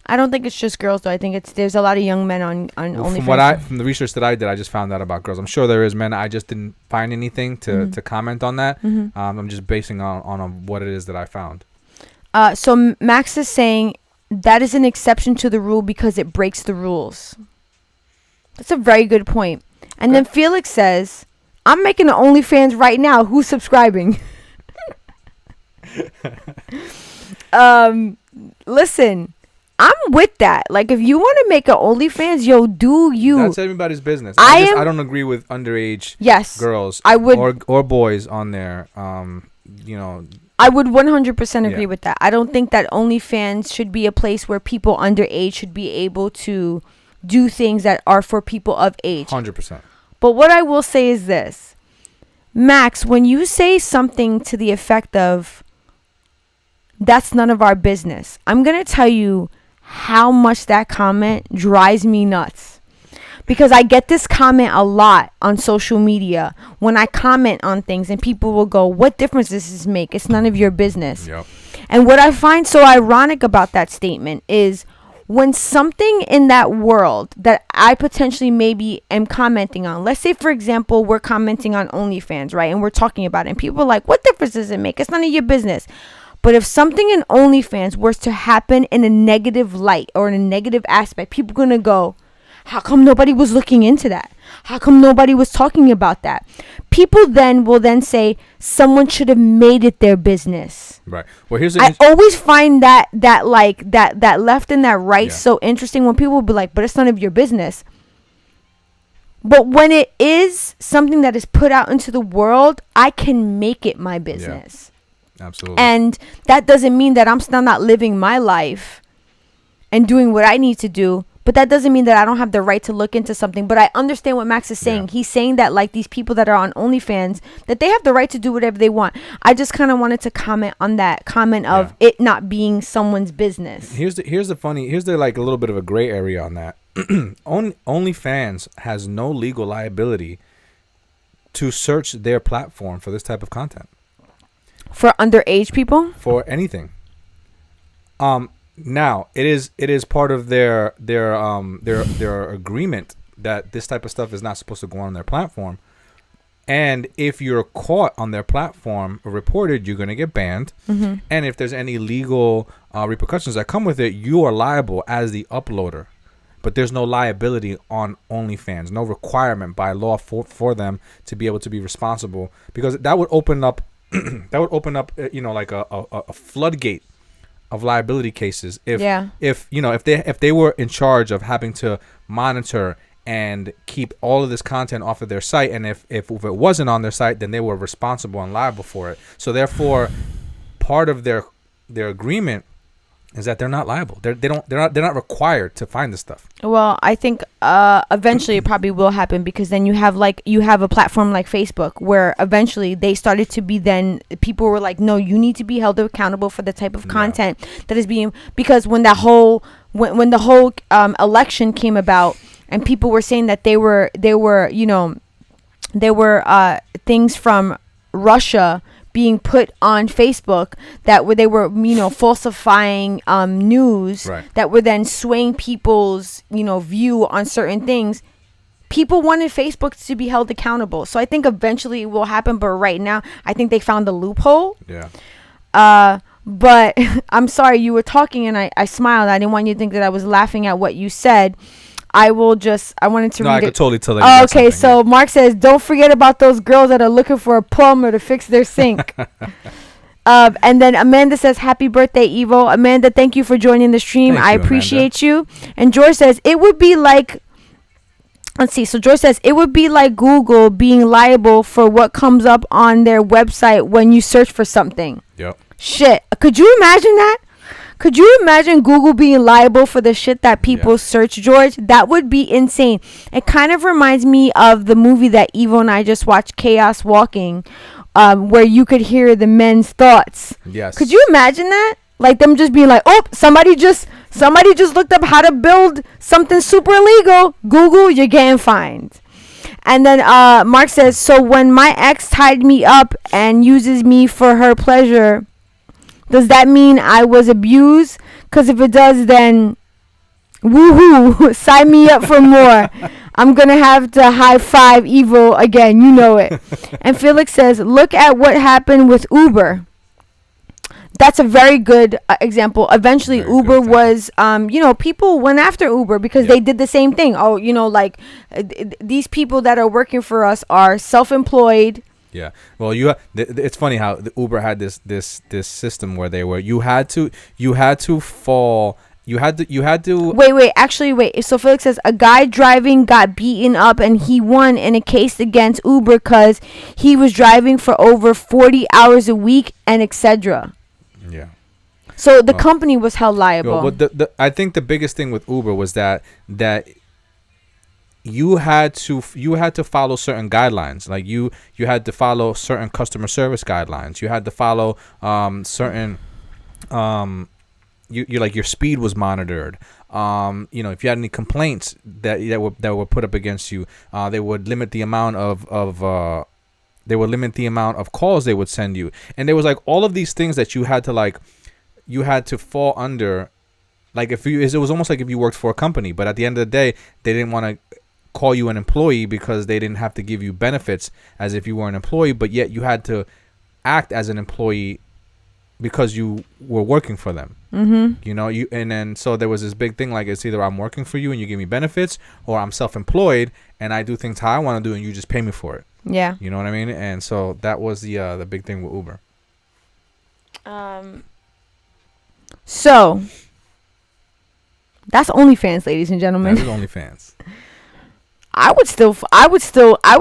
I don't think it's just girls though. I think there's a lot of young men on OnlyFans.
From the research that I did, I just found out about girls. I'm sure there is men. I just didn't find anything to comment on that. I'm just basing on what it is that I found.
So Max is saying that is an exception to the rule because it breaks the rules. That's a very good point. And then Felix says, I'm making an OnlyFans right now. Who's subscribing? Listen, I'm with that. Like, if you want to make an OnlyFans, yo, do you.
That's everybody's business. I don't agree with underage girls
I would,
or boys on there.
I would 100% agree with that. I don't think that OnlyFans should be a place where people underage should be able to do things that are for people of age.
100%.
But what I will say is this. Max, when you say something to the effect of, that's none of our business, I'm going to tell you how much that comment drives me nuts. Because I get this comment a lot on social media when I comment on things and people will go, what difference does this make? It's none of your business.
Yep.
And what I find so ironic about that statement is when something in that world that I potentially maybe am commenting on, let's say, for example, we're commenting on OnlyFans, right? And we're talking about it and people are like, what difference does it make? It's none of your business. But if something in OnlyFans was to happen in a negative light or in a negative aspect, people are going to go, how come nobody was looking into that? How come nobody was talking about that? People then will say someone should have made it their business.
Right. Well,
I always find that left and that right so interesting when people will be like, but it's none of your business. But when it is something that is put out into the world, I can make it my business.
Yeah, absolutely.
And that doesn't mean that I'm still not living my life and doing what I need to do. But that doesn't mean that I don't have the right to look into something. But I understand what Max is saying. Yeah. He's saying that, like, these people that are on OnlyFans, that they have the right to do whatever they want. I just kind of wanted to comment on that comment of it not being someone's business.
Here's the like a little bit of a gray area on that. OnlyFans has no legal liability to search their platform for this type of content.
For underage people?
For anything. Now it is part of their agreement that this type of stuff is not supposed to go on their platform, and if you're caught on their platform or reported, you're going to get banned. And if there's any legal repercussions that come with it, you are liable as the uploader. But there's no liability on OnlyFans, no requirement by law for them to be able to be responsible, because that would open up like a floodgate of liability cases if they were in charge of having to monitor and keep all of this content off of their site, and if it wasn't on their site, then they were responsible and liable for it. So therefore, part of their agreement is that they're not liable. They're not required to find this stuff.
Well, I think eventually it probably will happen, because then you have a platform like Facebook where eventually they started to be, then people were like, no, you need to be held accountable for the type of content that is being, because when the whole election came about and people were saying that there were things from Russia being put on Facebook that they were falsifying news that were then swaying people's view on certain things. People wanted Facebook to be held accountable, so I think eventually it will happen. But right now, I think they found a loophole. But I'm sorry, you were talking and I smiled. I didn't want you to think that I was laughing at what you said. I wanted to read it.
I could totally tell that.
Okay, so Mark says, don't forget about those girls that are looking for a plumber to fix their sink. And then Amanda says, happy birthday, Evo. Amanda, thank you for joining the stream. I appreciate you. And George says, it would be like, let's see. So George says, it would be like Google being liable for what comes up on their website when you search for something.
Yep.
Shit. Could you imagine that? Could you imagine Google being liable for the shit that people search, George? That would be insane. It kind of reminds me of the movie that Evo and I just watched, Chaos Walking, where you could hear the men's thoughts.
Yes.
Could you imagine that? Like them just being like, oh, somebody just looked up how to build something super illegal. Google, you're getting fined. And then Mark says, so when my ex tied me up and uses me for her pleasure, does that mean I was abused? Because if it does, then woohoo, sign me up for more. I'm going to have to high five Evo again. You know it. And Felix says, look at what happened with Uber. That's a very good example. Eventually, very Uber was, people went after Uber because they did the same thing. Oh, these people that are working for us are self-employed.
Yeah. Well, it's funny how the Uber had this system where you had to
Wait. So Felix says a guy driving got beaten up and he won in a case against Uber because he was driving for over 40 hours a week and etc.
Yeah.
So the company was held liable.
But I think the biggest thing with Uber was that you had to follow certain guidelines. Like you had to follow certain customer service guidelines. You had to follow certain you like your speed was monitored. If you had any complaints that were put up against you, they would limit the amount of calls they would send you. And there was like all of these things that you had to fall under. Like it was almost like if you worked for a company, but at the end of the day, they didn't want to call you an employee because they didn't have to give you benefits as if you were an employee, but yet you had to act as an employee because you were working for them. Mm-hmm. And then so there was this big thing like it's either I'm working for you and you give me benefits, or I'm self-employed and I do things how I want to do and you just pay me for it.
Yeah.
You know what I mean? And so that was the big thing with Uber.
So that's OnlyFans, ladies and gentlemen.
That is OnlyFans.
I would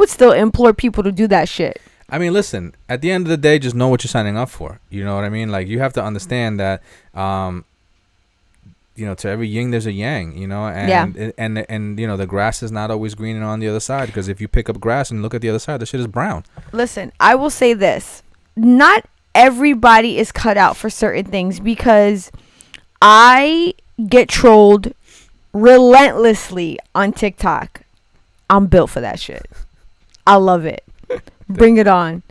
still implore people to do that shit.
I mean, listen, at the end of the day, just know what you're signing up for. You know what I mean? Like, you have to understand that, to every yin, there's a yang, and the grass is not always green on the other side, because if you pick up grass and look at the other side, the shit is brown.
Listen, I will say this. Not everybody is cut out for certain things, because I get trolled relentlessly on TikTok. I'm built for that shit. I love it. Bring it on.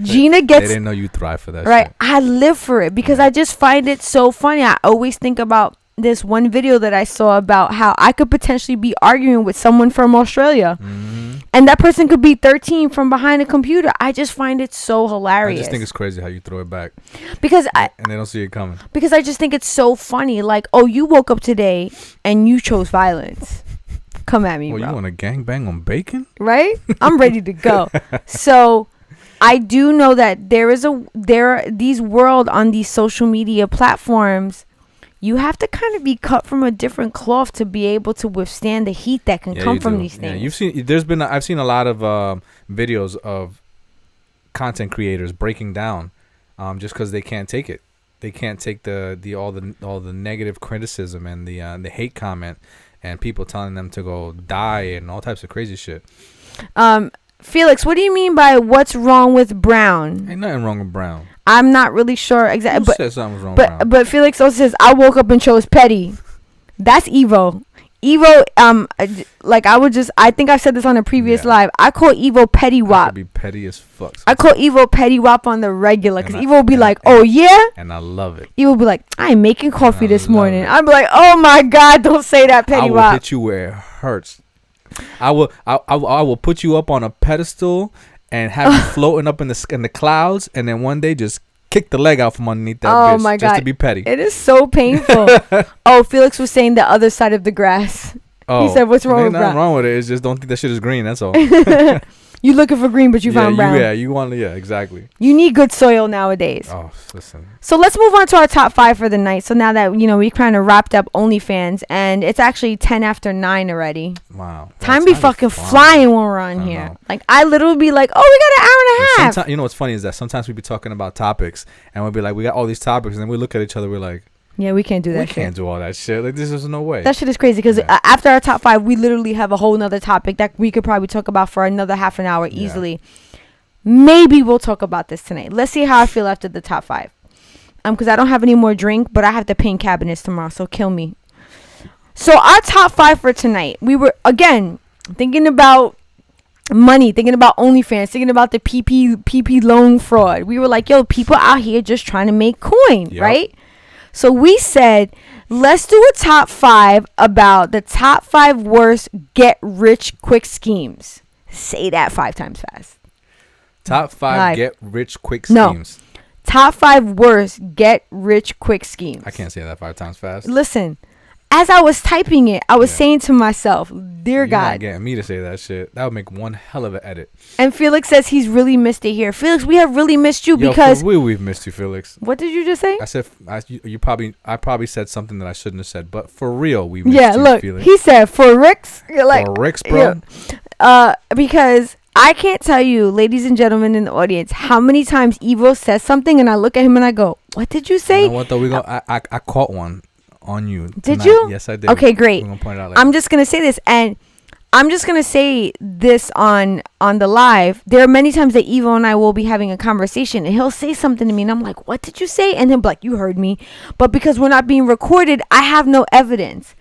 Gina gets...
They didn't know you thrive for that
right,
shit.
I live for it because I just find it so funny. I always think about this one video that I saw about how I could potentially be arguing with someone from Australia. Mm-hmm. And that person could be 13 from behind a computer. I just find it so hilarious.
I just think it's crazy how you throw it back.
And
they don't see it coming.
Because I just think it's so funny. Like, oh, you woke up today and you chose violence. Come at me, bro.
You want to gangbang on bacon?
Right? I'm ready to go. So I do know that there are these world on these social media platforms. You have to kind of be cut from a different cloth to be able to withstand the heat that can come from these things.
Yeah, I've seen a lot of videos of content creators breaking down just because they can't take it. They can't take all the negative criticism and the hate comment and people telling them to go die and all types of crazy shit.
Felix, what do you mean by what's wrong with Brown?
Ain't nothing wrong with Brown.
I'm not really sure exactly.
Who said something was wrong with Brown?
But Felix also says, I woke up and chose petty. That's Evo. Evo, I think I said this on a previous live. I call Evo petty wop.
Be petty as fuck.
I call Evo petty wop on the regular because Evo will be like, oh yeah?
And I love it.
Evo will be like, I ain't making coffee this morning. I'm like, oh my God, don't say that petty wop.
I will hit you where it hurts. I will put you up on a pedestal and have you floating up in the clouds, and then one day just kick the leg out from underneath that bitch.
My God.
Just to be petty.
It is so painful. Oh, Felix was saying the other side of the grass.
Oh,
he said, what's wrong with brown?
Nothing wrong with it. It's just don't think that shit is green. That's all.
You looking for green, but you found brown.
Exactly.
You need good soil nowadays.
Oh, listen.
So let's move on to our top 5 for the night. So now that, we kind of wrapped up OnlyFans, and it's actually 10 after 9 already.
Wow.
Time be fucking flying when we're on here. Know. Like, I literally be like, oh, we got an hour and a half.
You know what's funny is that sometimes we be talking about topics, and we'll be like, we got all these topics, and then we look at each other, we're like,
yeah, we can't do that.
We can't do all that shit. Like, this is no way.
That shit is crazy because after our top 5, we literally have a whole nother topic that we could probably talk about for another half an hour easily. Maybe we'll talk about this tonight. Let's see how I feel after the top 5. because I don't have any more drink, but I have to paint cabinets tomorrow, so kill me. So our top 5 for tonight, we were again thinking about money, thinking about OnlyFans, thinking about the PPP Loan Fraud. We were like, yo, people out here just trying to make coin, right? So we said, let's do a top 5 about the top 5 worst get rich quick schemes. Say that 5 times fast.
Top 5 get rich quick schemes.
No. Top 5 worst get rich quick schemes.
I can't say that 5 times fast.
Listen, as I was typing it, I was saying to myself, dear God.
You're not getting me to say that shit. That would make one hell of an edit.
And Felix says he's really missed it here. Felix, we have really missed you because...
we've missed you, Felix.
What did you just say?
I said, I probably said something that I shouldn't have said, but for real, we missed you,
look,
Felix.
He said, for Ricks. You're like,
for Ricks, bro.
Because I can't tell you, ladies and gentlemen in the audience, how many times Evo says something and I look at him and I go, what did you say?
You know what, though? I caught one on you tonight.
Did you?
Yes, I did.
Okay, great.
We're gonna point it out later.
I'm just gonna say this, and I'm just gonna say this on the live. There are many times that Evo and I will be having a conversation, and he'll say something to me, and I'm like, "What did you say?" And he'll be like, "You heard me," but because we're not being recorded, I have no evidence.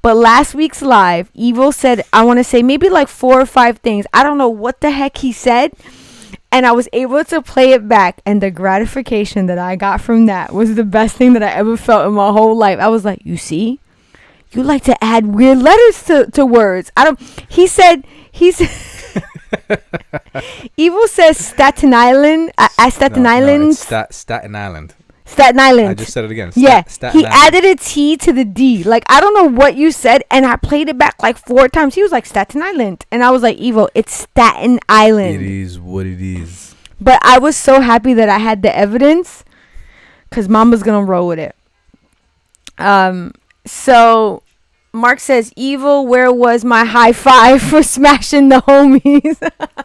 But last week's live, Evo said, I want to say maybe like 4 or 5 things. I don't know what the heck he said. And I was able to play it back. And the gratification that I got from that was the best thing that I ever felt in my whole life. I was like, you see? You like to add weird letters to words. He said, Evo says Staten Island. Staten Island.
Staten Island.
Staten Island.
I just said it again.
He added a T to the D. Like, I don't know what you said, and I played it back like 4 times. He was like, Staten Island. And I was like, Evo, it's Staten Island.
It is what it is.
But I was so happy that I had the evidence, because Mama's going to roll with it. So, Mark says, Evo, where was my high five for smashing the homies?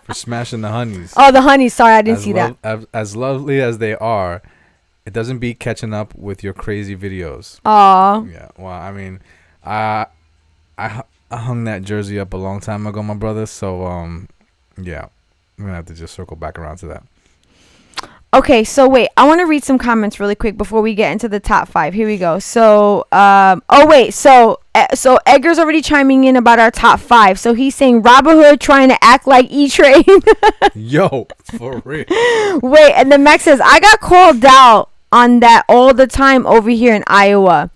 For smashing the honeys.
Oh, the honeys. Sorry, I didn't see that.
As lovely as they are, it doesn't beat catching up with your crazy videos.
Aw.
Yeah. Well, I mean, I hung that jersey up a long time ago, my brother. So, yeah, I'm gonna have to just circle back around to that.
Okay, so wait, I want to read some comments really quick before we get into the top 5. Here we go. So, so Edgar's already chiming in about our top 5. So he's saying Robin Hood trying to act like E-Train.
Yo, for real.
Wait, and then Max says, I got called out on that all the time over here in Iowa.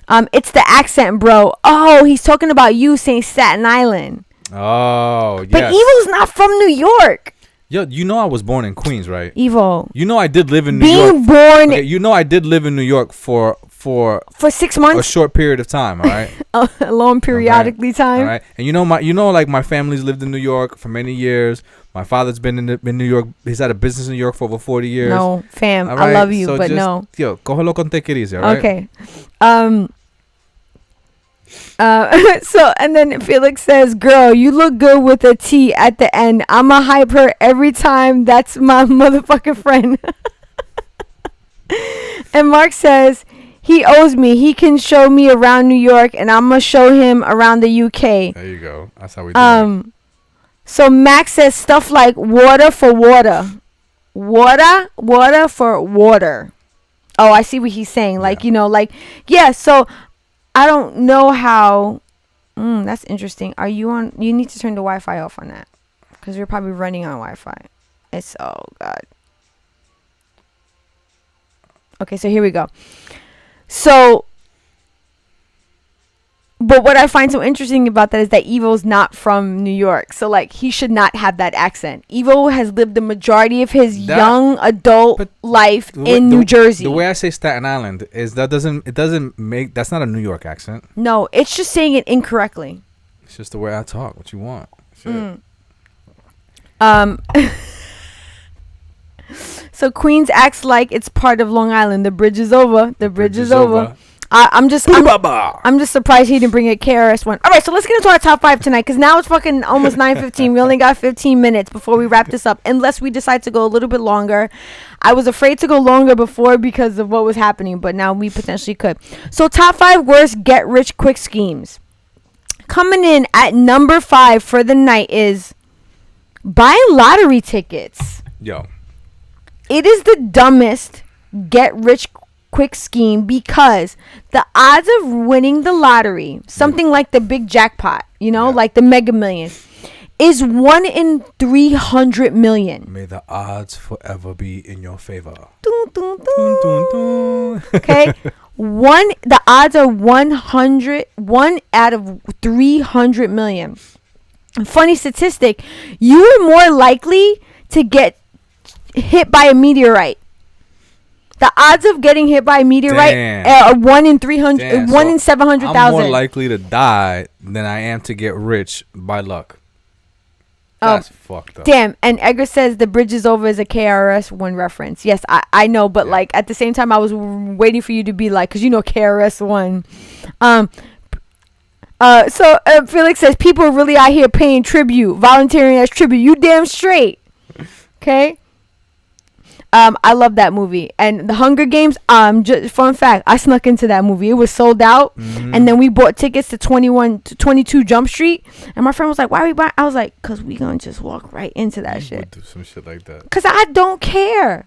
It's the accent, bro. Oh, he's talking about you saying Staten Island.
Oh, yes.
But Evo's not from New York.
Yo, you know I was born in Queens, right?
Evo.
You know I did live in New York.
Being born.
Okay, you know I did live in New York for
6 months.
A short period of time, all right?
A long periodically time.
All right. And like my family's lived in New York for many years. My father's been in New York. He's had a business in New York for over 40 years.
No, fam,
right?
I love you,
so
but
just,
no.
Yo, cógelo con take it easy, all right?
Okay. So, and then Felix says, girl, you look good with a T at the end. I'ma hype her every time. That's my motherfucking friend. And Mark says, he owes me. He can show me around New York, and I'ma show him around the UK.
There you go. That's how we do it.
So Max says stuff like water for water. Water for water. Oh, I see what he's saying. Like, yeah, so I don't know how. That's interesting. Are you on? You need to turn the Wi-Fi off on that, because you're probably running on Wi-Fi. Oh God. Okay, so here we go. So, but what I find so interesting about that is that Evo's not from New York, so like he should not have that accent. Evo has lived the majority of his young adult life in New Jersey.
The way I say Staten Island is that's not a New York accent.
No, it's just saying it incorrectly.
It's just the way I talk. What you want?
So Queens acts like it's part of Long Island. The bridge is over. The bridge is over. I'm just surprised he didn't bring a KRS one. All right, so let's get into our top 5 tonight, because now it's fucking almost 9:15. We only got 15 minutes before we wrap this up, unless we decide to go a little bit longer. I was afraid to go longer before because of what was happening, but now we potentially could. So top 5 worst get rich quick schemes. Coming in at number 5 for the night is buying lottery tickets.
Yo.
It is the dumbest get rich quick scheme because the odds of winning the lottery, something like the big jackpot, like the Mega Millions, is 1 in 300 million.
May the odds forever be in your favor.
Dun, dun, dun.
Dun, dun, dun.
Okay. The odds are 1 out of 300 million. Funny statistic, you are more likely to get hit by a meteorite. The odds of getting hit by a meteorite are 1 in 300, 1 in 700,000.
I'm more likely to die than I am to get rich by luck. That's fucked up. Damn.
And Edgar says the bridge is over is a KRS-One reference. Yes, I know, but like at the same time, I was waiting for you to be like, because KRS-One. So Felix says people are really out here paying tribute, volunteering as tribute. You damn straight. Okay. I love that movie. And the Hunger Games, just fun fact, I snuck into that movie. It was sold out. Mm-hmm. And then we bought tickets to 22 Jump Street. And my friend was like, why are we buying? I was like, because we going to just walk right into that shit.
Would do some shit like that.
Because I don't care.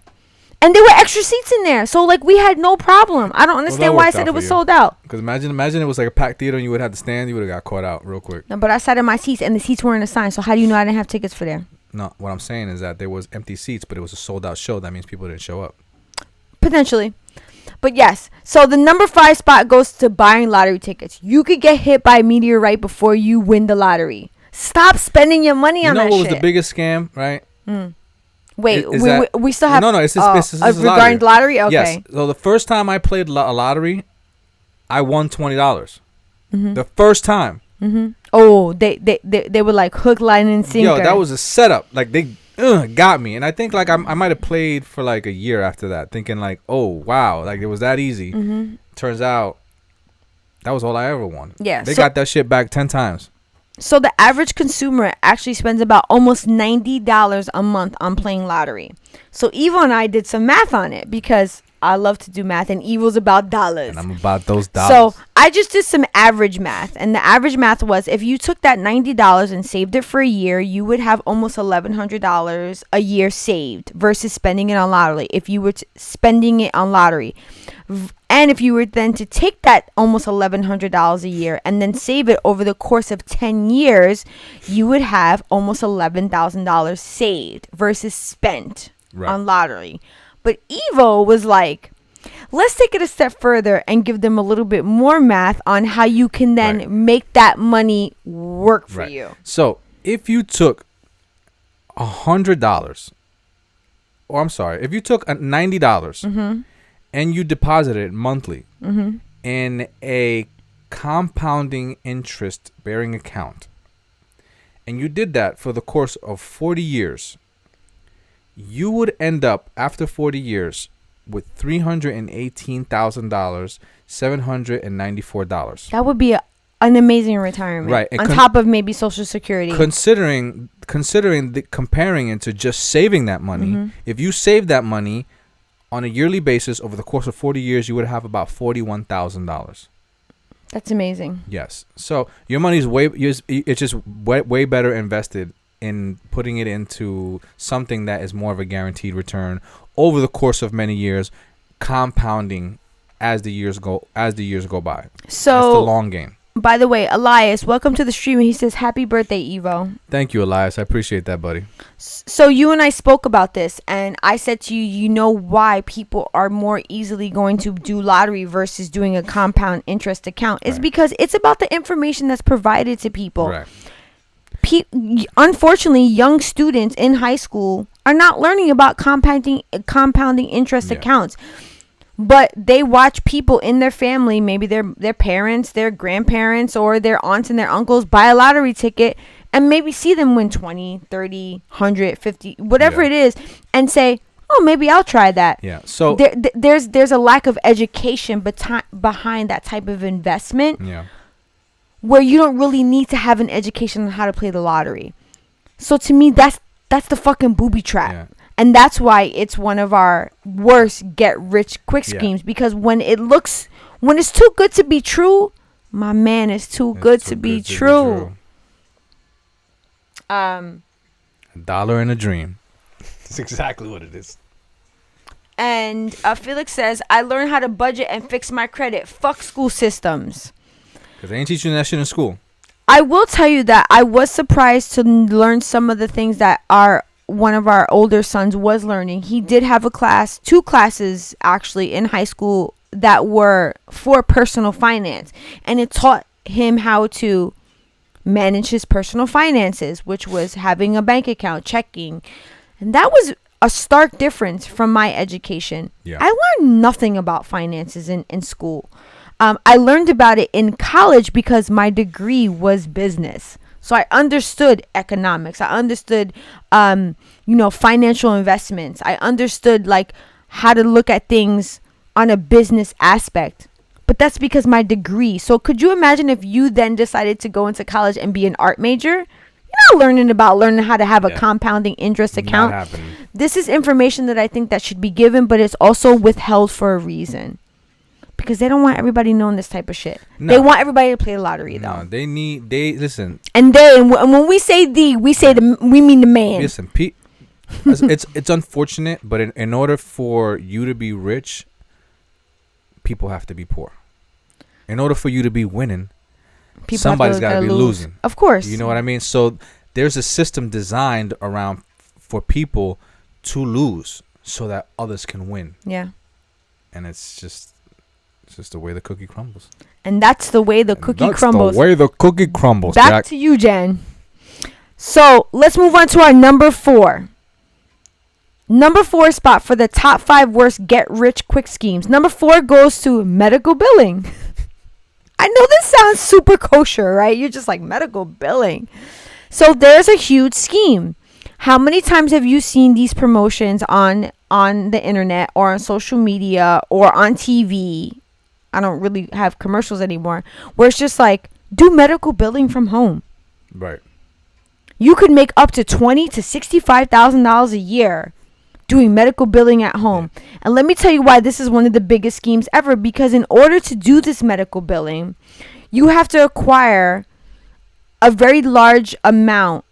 And there were extra seats in there. So, like, we had no problem. I don't understand why I said it was sold out.
Because imagine it was like a packed theater and you would have to stand. You would have got caught out real quick.
No, but I sat in my seats and the seats weren't assigned. So, how do you know I didn't have tickets for there?
No, what I'm saying is that there was empty seats, but it was a sold out show. That means people didn't show up.
Potentially. But yes. So, the number 5 spot goes to buying lottery tickets. You could get hit by a meteorite before you win the lottery. Stop spending your money on that shit.
You know what was the biggest scam, right?
Wait, we still have...
No, it's
regarding lottery? Okay.
Yes. So, the first time I played a lottery, I won $20. Mm-hmm. The first time.
Mm-hmm. Oh, they were like hook, line, and sinker.
Yo, that was a setup. Like, they got me. And I think, like, I might have played for, like, a year after that, thinking, like, oh, wow, like, it was that easy. Mm-hmm. Turns out, that was all I ever won. Yeah. They got that shit back 10 times.
So, the average consumer actually spends about almost $90 a month on playing lottery. So, Evo and I did some math on it because I love to do math, and Evil's about dollars.
And I'm about those dollars.
So I just did some average math, and the average math was if you took that $90 and saved it for a year, you would have almost $1,100 a year saved versus spending it on lottery. If you were spending it on lottery, and if you were then to take that almost $1,100 a year and then save it over the course of 10 years, you would have almost $11,000 saved versus spent on lottery. But Evo was like, let's take it a step further and give them a little bit more math on how you can then make that money work for you.
So if you took $100, or I'm sorry, if you took $90 and you deposited it monthly in a compounding interest bearing account, and you did that for the course of 40 years, you would end up after 40 years with $318,000, $794.
That would be an amazing retirement, right? On top of maybe Social Security.
Considering comparing it to just saving that money, if you save that money on a yearly basis over the course of 40 years, you would have about $41,000.
That's amazing.
Yes. So your money's it's just way better invested in putting it into something that is more of a guaranteed return over the course of many years, compounding as the years go by. So that's the long game.
By the way, Elias, welcome to the stream. He says, happy birthday, Evo.
Thank you, Elias. I appreciate that, buddy.
So you and I spoke about this, and I said to you, you know why people are more easily going to do lottery versus doing a compound interest account. It's because it's about the information that's provided to people. Right. Unfortunately, young students in high school are not learning about compounding interest accounts. But they watch people in their family, maybe their parents, their grandparents, or their aunts and their uncles buy a lottery ticket and maybe see them win 20, 30, 100, 50, whatever it is, and say, oh, maybe I'll try that.
Yeah. So
there's a lack of education behind that type of investment.
Yeah.
Where you don't really need to have an education on how to play the lottery. So to me, that's the fucking booby trap. Yeah. And that's why it's one of our worst get-rich-quick schemes. Because when it's too good to be true, my man, it's too good to be true.
$1 in a dream. That's exactly what it is.
And Felix says, I learned how to budget and fix my credit. Fuck school systems.
Because they ain't teaching that shit in school.
I will tell you that I was surprised to learn some of the things that one of our older sons was learning. He did have two classes actually in high school that were for personal finance. And it taught him how to manage his personal finances, which was having a bank account, checking. And that was a stark difference from my education.
Yeah.
I learned nothing about finances in school. I learned about it in college because my degree was business. So I understood economics. I understood, financial investments. I understood like how to look at things on a business aspect. But that's because my degree. So could you imagine if you then decided to go into college and be an art major? You're not learning how to have a compounding interest account.
Not happening.
This is information that I think that should be given, but it's also withheld for a reason. Because they don't want everybody knowing this type of shit. No. They want everybody to play the lottery, though.
No, listen.
And when we say we mean the man.
Listen, it's unfortunate, but in order for you to be rich, people have to be poor. In order for you to be winning, somebody's got to be losing.
Of course.
You know what I mean? So there's a system designed around for people to lose so that others can win.
Yeah.
And it's just the way the cookie crumbles.
And that's the way the cookie crumbles.
That's the way the cookie crumbles.
Back to you, Jen. So let's move on to our number 4. Number 4 spot for the top 5 worst get-rich-quick schemes. Number 4 goes to medical billing. I know this sounds super kosher, right? You're just like, medical billing. So there's a huge scheme. How many times have you seen these promotions on the internet or on social media or on TV? I don't really have commercials anymore, where it's just like, do medical billing from home.
Right.
You could make up to $20,000 to $65,000 a year doing medical billing at home. And let me tell you why this is one of the biggest schemes ever. Because in order to do this medical billing, you have to acquire a very large amount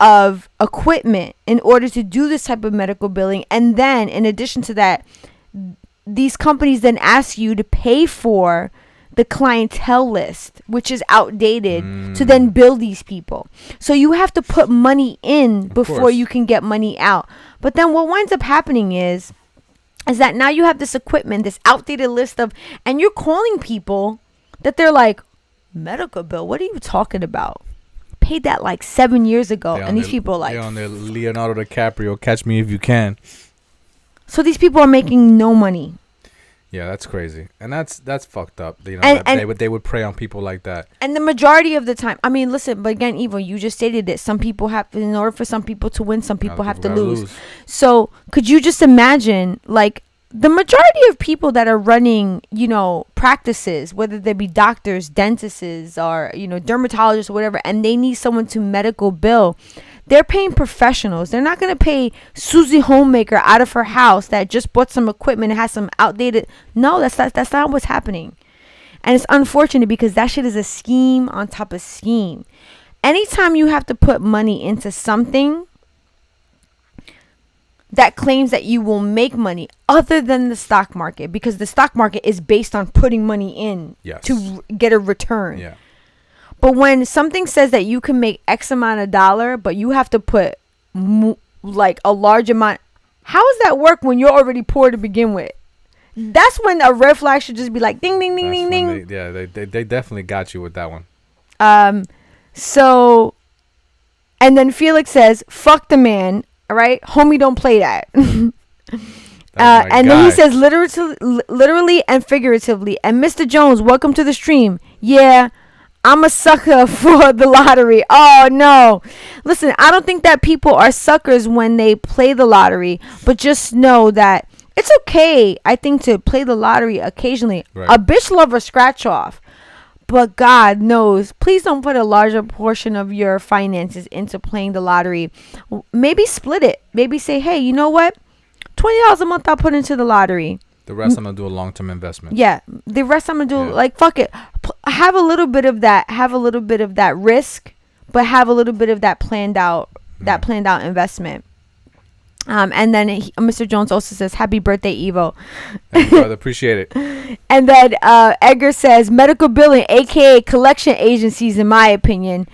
of equipment in order to do this type of medical billing. And then in addition to that, these companies then ask you to pay for the clientele list, which is outdated, to then bill these people. So you have to put money in before you can get money out. But then what winds up happening is that now you have this equipment, this outdated list of, and you're calling people that they're like, medical bill, what are you talking about? Paid that like 7 years ago. And these people are like,
they're on their Leonardo DiCaprio, Catch Me If You Can.
So these people are making no money.
Yeah, that's crazy, and that's fucked up. You know, they would prey on people like that.
And the majority of the time, I mean, listen, but again, Evo, you just stated it. Some people have, in order for some people to win, some people have to lose. So could you just imagine, like, the majority of people that are running, practices, whether they be doctors, dentists, or dermatologists or whatever, and they need someone to medical bill. They're paying professionals. They're not going to pay Susie Homemaker out of her house that just bought some equipment and has some outdated. No, that's not what's happening. And it's unfortunate because that shit is a scheme on top of scheme. Anytime you have to put money into something that claims that you will make money other than the stock market, because the stock market is based on putting money in to get a return.
Yeah.
But when something says that you can make X amount of dollar, but you have to put like a large amount, how does that work when you're already poor to begin with? That's when a red flag should just be like ding, ding, ding, ding, ding.
They definitely got you with that one.
So, and then Felix says, "Fuck the man." All right, homie, don't play that. And then he says, literally and figuratively. And Mr. Jones, welcome to the stream. Yeah. I'm a sucker for the lottery. Oh, no. Listen, I don't think that people are suckers when they play the lottery. But just know that it's okay, I think, to play the lottery occasionally. Right. A bitch love a scratch off. But God knows, please don't put a larger portion of your finances into playing the lottery. Maybe split it. Maybe say, hey, you know what? $20 a month I'll put into the lottery.
The rest I'm going to do a long-term investment.
Yeah. The rest I'm going to do, like, fuck it. Have a little bit of that. Have a little bit of that risk, but have a little bit of that planned out investment. And then Mr. Jones also says, "Happy birthday, Evo."
Thank you, brother. Appreciate it.
And then Edgar says, "Medical billing, aka collection agencies, in my opinion."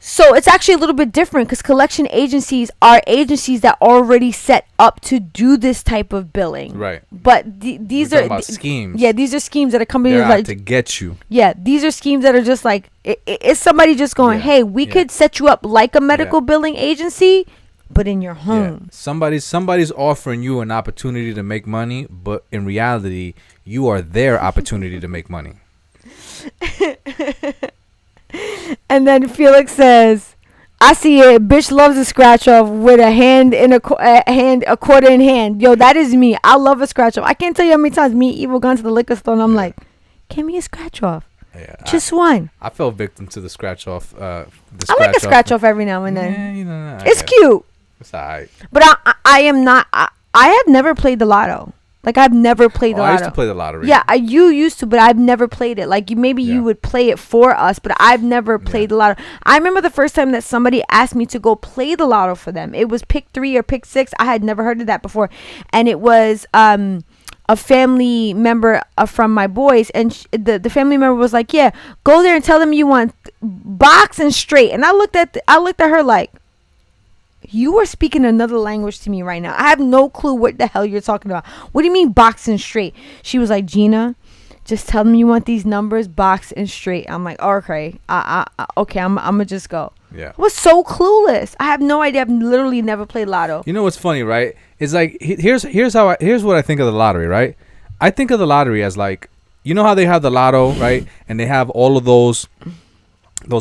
So it's actually a little bit different because collection agencies are agencies that already set up to do this type of billing.
Right.
But these
We're
are
talking about schemes.
Yeah, these are schemes that are companies
They're out
like
to get you.
Yeah, these are schemes that are just like it's somebody just going,
Yeah,
"Hey, we could set you up like a medical billing agency, but in your home."
Yeah. Somebody's offering you an opportunity to make money, but in reality, you are their opportunity to make money.
And then Felix says, "I see it. Bitch loves a scratch off with a hand in a quarter in hand." Yo, that is me. I love a scratch off. I can't tell you how many times me and Evil gone to the liquor store and I'm like, "Give me a scratch off."
Yeah,
Just one.
I fell victim to the scratch off.
I like a scratch off every now and then.
Yeah, you know,
it's cute.
It's alright.
But I am not. I have never played the lotto. Like, I've never played the lotto.
I used to play the lottery.
Yeah, you used to, but I've never played it. Like, you would play it for us, but I've never played the lotto. I remember the first time that somebody asked me to go play the lotto for them. It was pick 3 or pick 6. I had never heard of that before. And it was a family member from my boys, and the family member was like, "Yeah, go there and tell them you want box and straight." And I looked at her like, "You are speaking another language to me right now. I have no clue what the hell you're talking about. What do you mean box and straight?" She was like, "Gina, just tell them you want these numbers, box and straight." I'm like,
Okay,
"Okay, I'm gonna just go."
Yeah.
I was so clueless. I have no idea. I've literally never played lotto.
You know what's funny, right? It's like here's what I think of the lottery, right? I think of the lottery as like, you know how they have the lotto, right? And they have all of those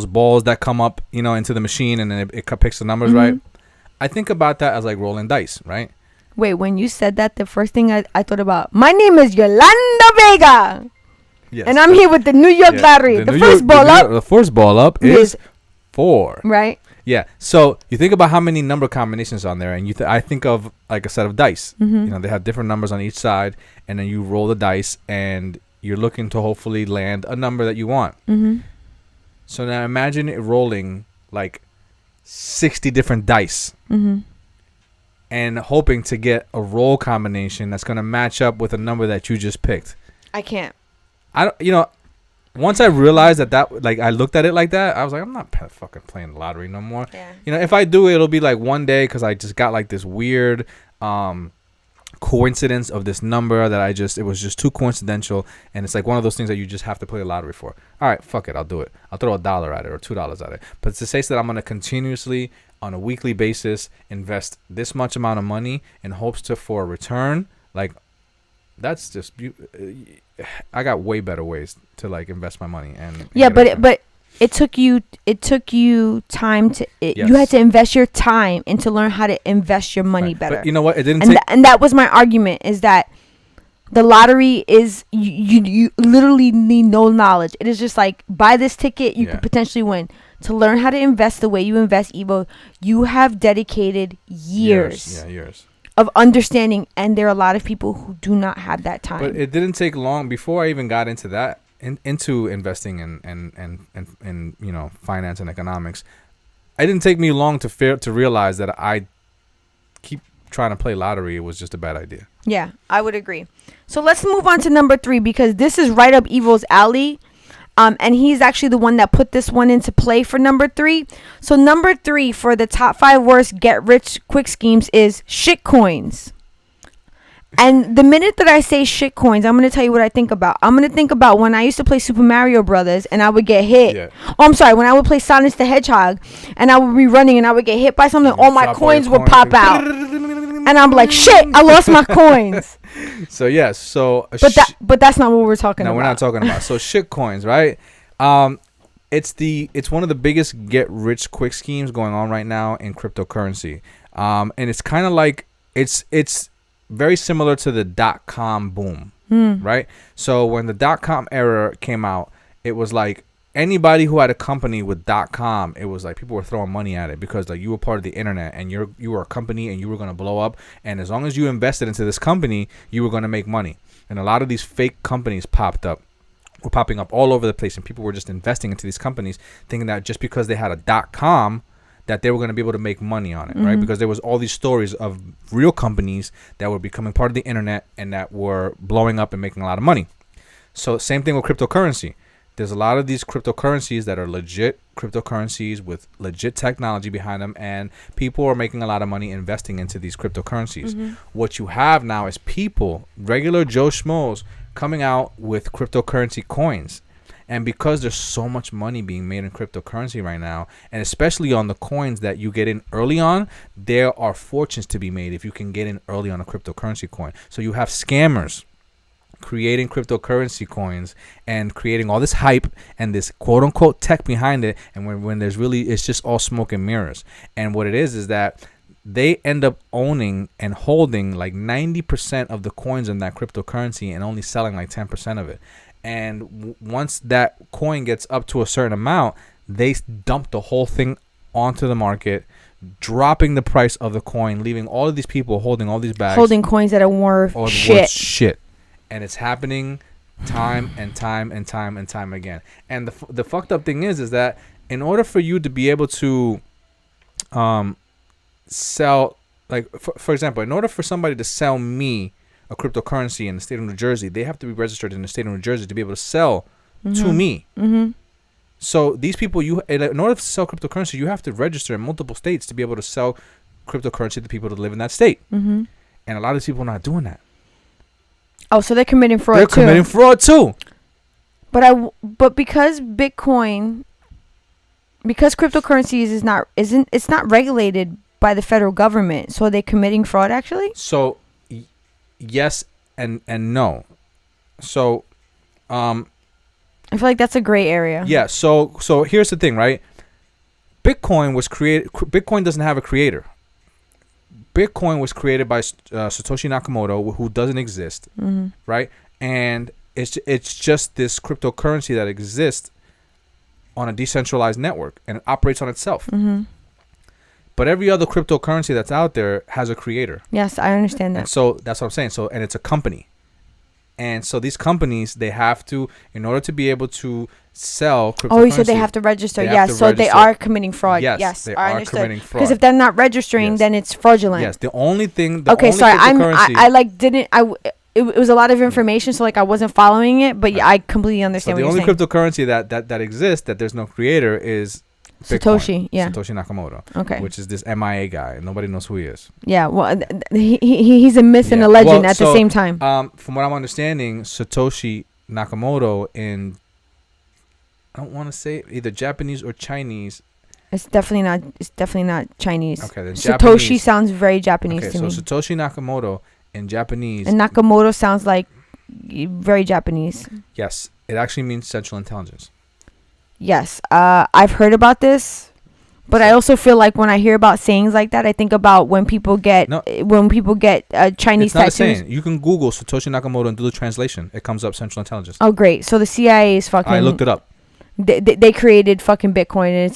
balls that come up, into the machine, and then it picks the numbers, right? I think about that as like rolling dice, right?
Wait, when you said that, the first thing I thought about, my name is Yolanda Vega. Yes. And I'm here with the New York Lottery. The first
ball up is 4.
Right?
Yeah. So you think about how many number combinations on there, and I think of like a set of dice. They have different numbers on each side, and then you roll the dice, and you're looking to hopefully land a number that you want. So now imagine it rolling like 60 different dice, and hoping to get a roll combination that's going to match up with a number that you just picked.
I can't.
Once I realized that like I looked at it like that, I was like, I'm not fucking playing the lottery no more. Yeah. If I do it, it'll be like one day because I just got like this weird coincidence of this number that it was just too coincidental, and it's like one of those things that you just have to play the lottery for. All right, fuck it, I'll do it. I'll throw $1 at it or $2 at it. But to say that I'm going to continuously on a weekly basis invest this much amount of money in hopes for a return, like that's just I got way better ways to like invest my money and
but it took you time to you had to invest your time and to learn how to invest your money better.
But you know what? It didn't
and that was my argument, is that the lottery is you literally need no knowledge. It is just like, buy this ticket, you could potentially win. To learn how to invest the way you invest, Evo, you have dedicated years of understanding, and there are a lot of people who do not have that time.
But it didn't take long before I even got into that, into investing and finance and economics. It didn't take me long to realize that I keep trying to play lottery. It was just a bad idea.
Yeah, I would agree. So let's move on to number 3, because this is right up Evo's alley. And he's actually the one that put this one into play for number 3. So number 3 for the top 5 worst get-rich-quick schemes is shitcoins. And the minute that I say shitcoins, I'm going to tell you what I think about. I'm going to think about when I used to play Super Mario Brothers and I would get hit. Yeah. Oh, I'm sorry. When I would play Sonic the Hedgehog and I would be running and I would get hit by something, all my coins would pop out. And I'm like, shit, I lost my coins.
So yes,
but that's not what we're talking about.
No, we're not talking about. So shit coins, right? It's one of the biggest get rich quick schemes going on right now in cryptocurrency. And it's kind of like it's very similar to the .com boom, right? So when the .com era came out, it was like anybody who had a company with .com, it was like people were throwing money at it because like you were part of the internet and you were a company and you were going to blow up, and as long as you invested into this company, you were going to make money. And a lot of these fake companies were popping up all over the place, and people were just investing into these companies thinking that just because they had a .com that they were going to be able to make money on it, right? Because there was all these stories of real companies that were becoming part of the internet and that were blowing up and making a lot of money. So same thing with cryptocurrency. There's a lot of these cryptocurrencies that are legit cryptocurrencies with legit technology behind them, and people are making a lot of money investing into these cryptocurrencies. What you have now is people, regular Joe Schmoes, coming out with cryptocurrency coins. And because there's so much money being made in cryptocurrency right now, and especially on the coins that you get in early on, there are fortunes to be made if you can get in early on a cryptocurrency coin. So you have scammers creating cryptocurrency coins and creating all this hype and this quote unquote tech behind it. And when there's really, it's just all smoke and mirrors. And what it is that they end up owning and holding like 90% of the coins in that cryptocurrency and only selling like 10% of it. And once that coin gets up to a certain amount, they dump the whole thing onto the market, dropping the price of the coin, leaving all of these people holding all these bags,
holding coins that are worth shit.
And it's happening time and time and time and time again. And the fucked up thing is that in order for you to be able to sell, like for example, in order for somebody to sell me a cryptocurrency in the state of New Jersey, they have to be registered in the state of New Jersey to be able to sell to me. So these people, in order to sell cryptocurrency, you have to register in multiple states to be able to sell cryptocurrency to people that live in that state. And a lot of these people are not doing that.
Oh, so they're committing fraud.
They're committing fraud too.
But because cryptocurrencies it's not regulated by the federal government, so are they committing fraud actually?
So yes and no. So
I feel like that's a gray area.
Yeah, so here's the thing, right? Bitcoin doesn't have a creator. Bitcoin was created by Satoshi Nakamoto, who doesn't exist, right? And it's just this cryptocurrency that exists on a decentralized network, and it operates on itself. But every other cryptocurrency that's out there has a creator.
Yes, I understand that.
And so that's what I'm saying. So, and it's a company. And so these companies, they have to, in order to be able to sell cryptocurrency. Oh, you said
they have to register. Yes, so they are committing fraud. Yes,
they
I
are
understood.
committing fraud.
Because if they're not registering, then it's fraudulent.
Yes, the only thing.
Okay, sorry, it was a lot of information, so like I wasn't following it, but yeah, I completely understand
what you're saying.
The
only cryptocurrency that exists, that there's no creator, is
Satoshi.
Bitcoin, Satoshi Nakamoto.
Okay.
Which is this MIA guy. Nobody knows who he is.
Yeah, well, he's a myth and a legend at the same time.
From what I'm understanding, Satoshi Nakamoto in, I don't want to say either Japanese or Chinese.
It's definitely not Chinese.
Okay, then
Satoshi
Japanese
sounds very Japanese to me.
So Satoshi Nakamoto in Japanese.
And Nakamoto sounds like very Japanese.
Yes, it actually means Central Intelligence.
Yes, I've heard about this, but I also feel like when I hear about sayings like that, I think about when people get Chinese
it's not
tattoos.
A saying. You can Google Satoshi Nakamoto and do the translation. It comes up Central Intelligence.
Oh, great! So the CIA is fucking.
I looked it up.
They created fucking Bitcoin, and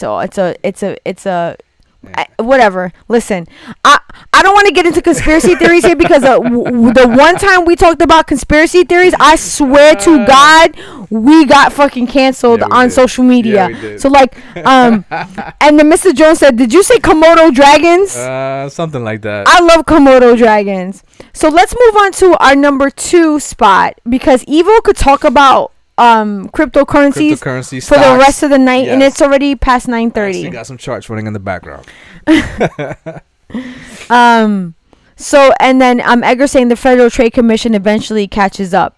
it's a whatever. Listen, I don't want to get into conspiracy theories here because the one time we talked about conspiracy theories, I swear to God, we got fucking canceled on social media.
Yeah,
so like, and then Mr. Jones said, "Did you say Komodo dragons?"
Something like that.
I love Komodo dragons. So let's move on to our number 2 spot because Evo could talk about cryptocurrencies for
stocks,
the rest of the night, and it's already past 9:30.
You got some charts running in the background.
So and then Edgar saying the Federal Trade Commission eventually catches up.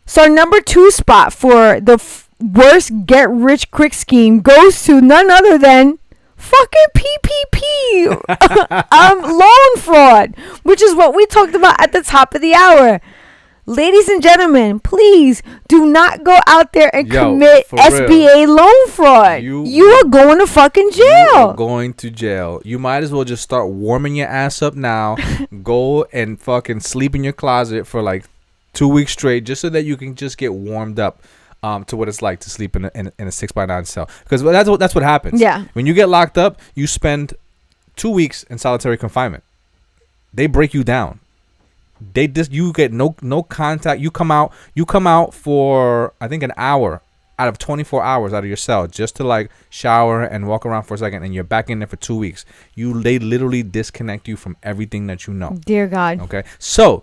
So our number 2 spot for the worst get rich quick scheme goes to none other than fucking PPP loan fraud, which is what we talked about at the top of the hour. Ladies and gentlemen, please do not go out there and commit SBA loan fraud. You are going to fucking jail.
You are going to jail. You might as well just start warming your ass up now. Go and fucking sleep in your closet for like 2 weeks straight just so that you can just get warmed up to what it's like to sleep in a 6x9 cell. Because that's what happens.
Yeah.
When you get locked up, you spend 2 weeks in solitary confinement. They break you down. You get no contact. You come out for I think an hour out of 24 hours out of your cell just to like shower and walk around for a second, and you're back in there for 2 weeks. They literally disconnect you from everything that you know.
Dear God.
Okay, so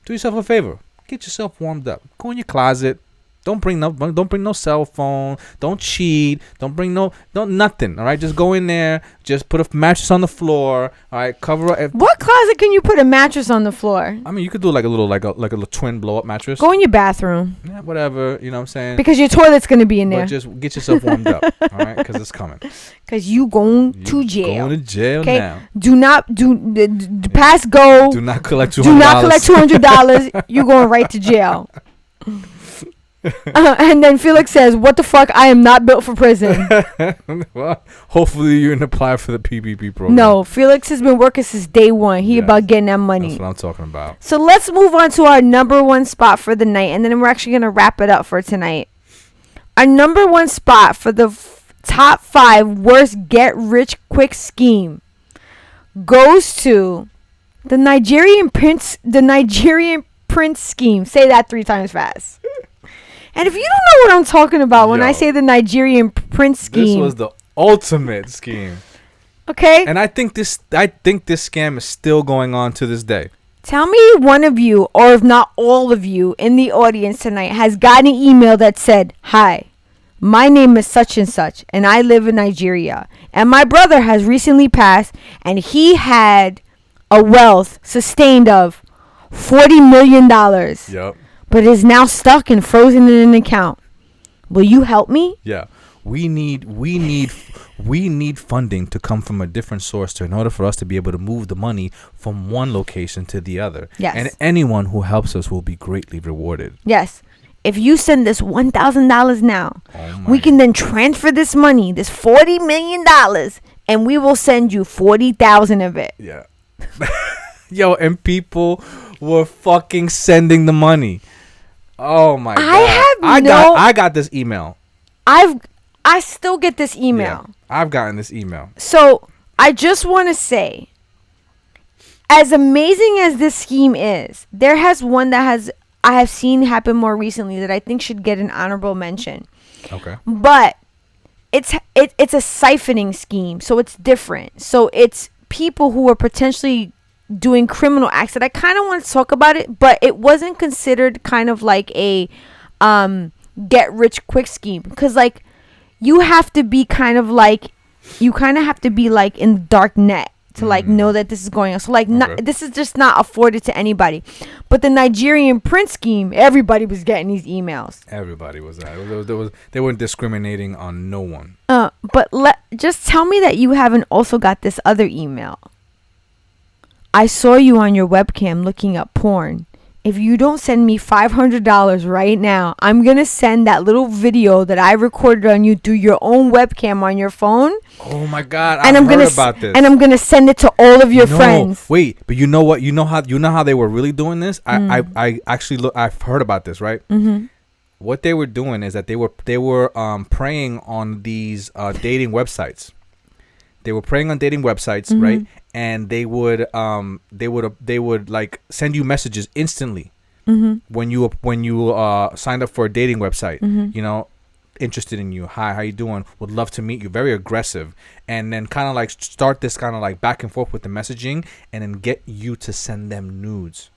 do yourself a favor. Get yourself warmed up. Go in your closet. Don't bring no cell phone. Don't cheat. Don't bring nothing. All right, just go in there. Just put a mattress on the floor. All right, cover up.
What closet can you put a mattress on the floor?
I mean, you could do like a little twin blow up mattress.
Go in your bathroom.
Yeah, whatever. You know what I'm saying?
Because your toilet's gonna be in there.
But just get yourself warmed up. All right, because it's coming.
Because you going to jail.
Going to jail now.
Do not pass go.
Do not collect $200.
Do not collect $200. You're going right to jail. And then Felix says, "What the fuck? I am not built for prison."
Well, hopefully you didn't apply for the PPP program.
No, Felix has been working since day one. He about getting that money.
That's what I'm talking about.
So let's move on to our number one spot for the night, and then we're actually gonna wrap it up for tonight. Our number one spot for the top 5 worst get rich quick scheme goes to the Nigerian prince. The Nigerian prince scheme. Say that 3 times fast. And if you don't know what I'm talking about when I say the Nigerian prince scheme,
this was the ultimate scheme.
Okay.
And I think this scam is still going on to this day.
Tell me one of you, or if not all of you in the audience tonight, has gotten an email that said, "Hi, my name is such and such, and I live in Nigeria, and my brother has recently passed, and he had a wealth sustained of $40 million.
Yep.
But is now stuck and frozen in an account. Will you help me?"
Yeah. We need funding to come from a different source in order for us to be able to move the money from one location to the other.
Yes.
And anyone who helps us will be greatly rewarded.
Yes. If you send us $1,000 now, we can then transfer this money, this $40 million, and we will send you 40,000 of it.
Yeah. Yo, and people were fucking sending the money. Oh my God. I got this email.
I still get this email.
Yeah, I've gotten this email.
So I just want to say, as amazing as this scheme is, there has one that I have seen happen more recently that I think should get an honorable mention.
Okay.
But it's a siphoning scheme, so it's different. So it's people who are potentially doing criminal acts that I kind of want to talk about it, but it wasn't considered kind of like a get rich quick scheme, because like you have to be kind of like in the dark net to like know that this is going on. So like this is just not afforded to anybody. But the Nigerian prince scheme, everybody was getting these emails.
Everybody was that. They weren't discriminating on no one.
But just tell me that you haven't also got this other email. "I saw you on your webcam looking up porn. If you don't send me $500 right now, I'm going to send that little video that I recorded on you through your own webcam on your phone."
Oh my God. I've heard about this.
And I'm going to send it to all of your friends.
Wait, but you know what? You know how they were really doing this? I actually I've heard about this, right? Mm-hmm. What they were doing is that they were preying on these dating websites. They were preying on dating websites, mm-hmm. right? And they would like send you messages instantly, mm-hmm. when you signed up for a dating website. Mm-hmm. You know, interested in you. "Hi, how you doing? Would love to meet you." Very aggressive, and then kind of like start this kind of like back and forth with the messaging, and then get you to send them nudes.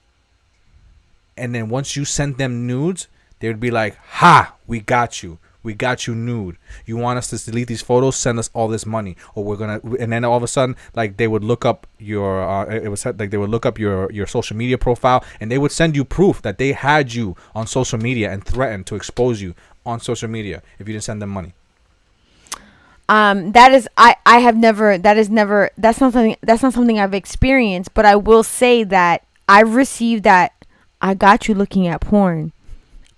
And then once you sent them nudes, they would be like, "Ha, we got you. We got you nude. You want us to delete these photos? Send us all this money, or we're gonna." And then all of a sudden, like they would look up your, they would look up your social media profile, and they would send you proof that they had you on social media and threaten to expose you on social media if you didn't send them money.
That's not something I've experienced, but I will say that I've received that. "I got you looking at porn.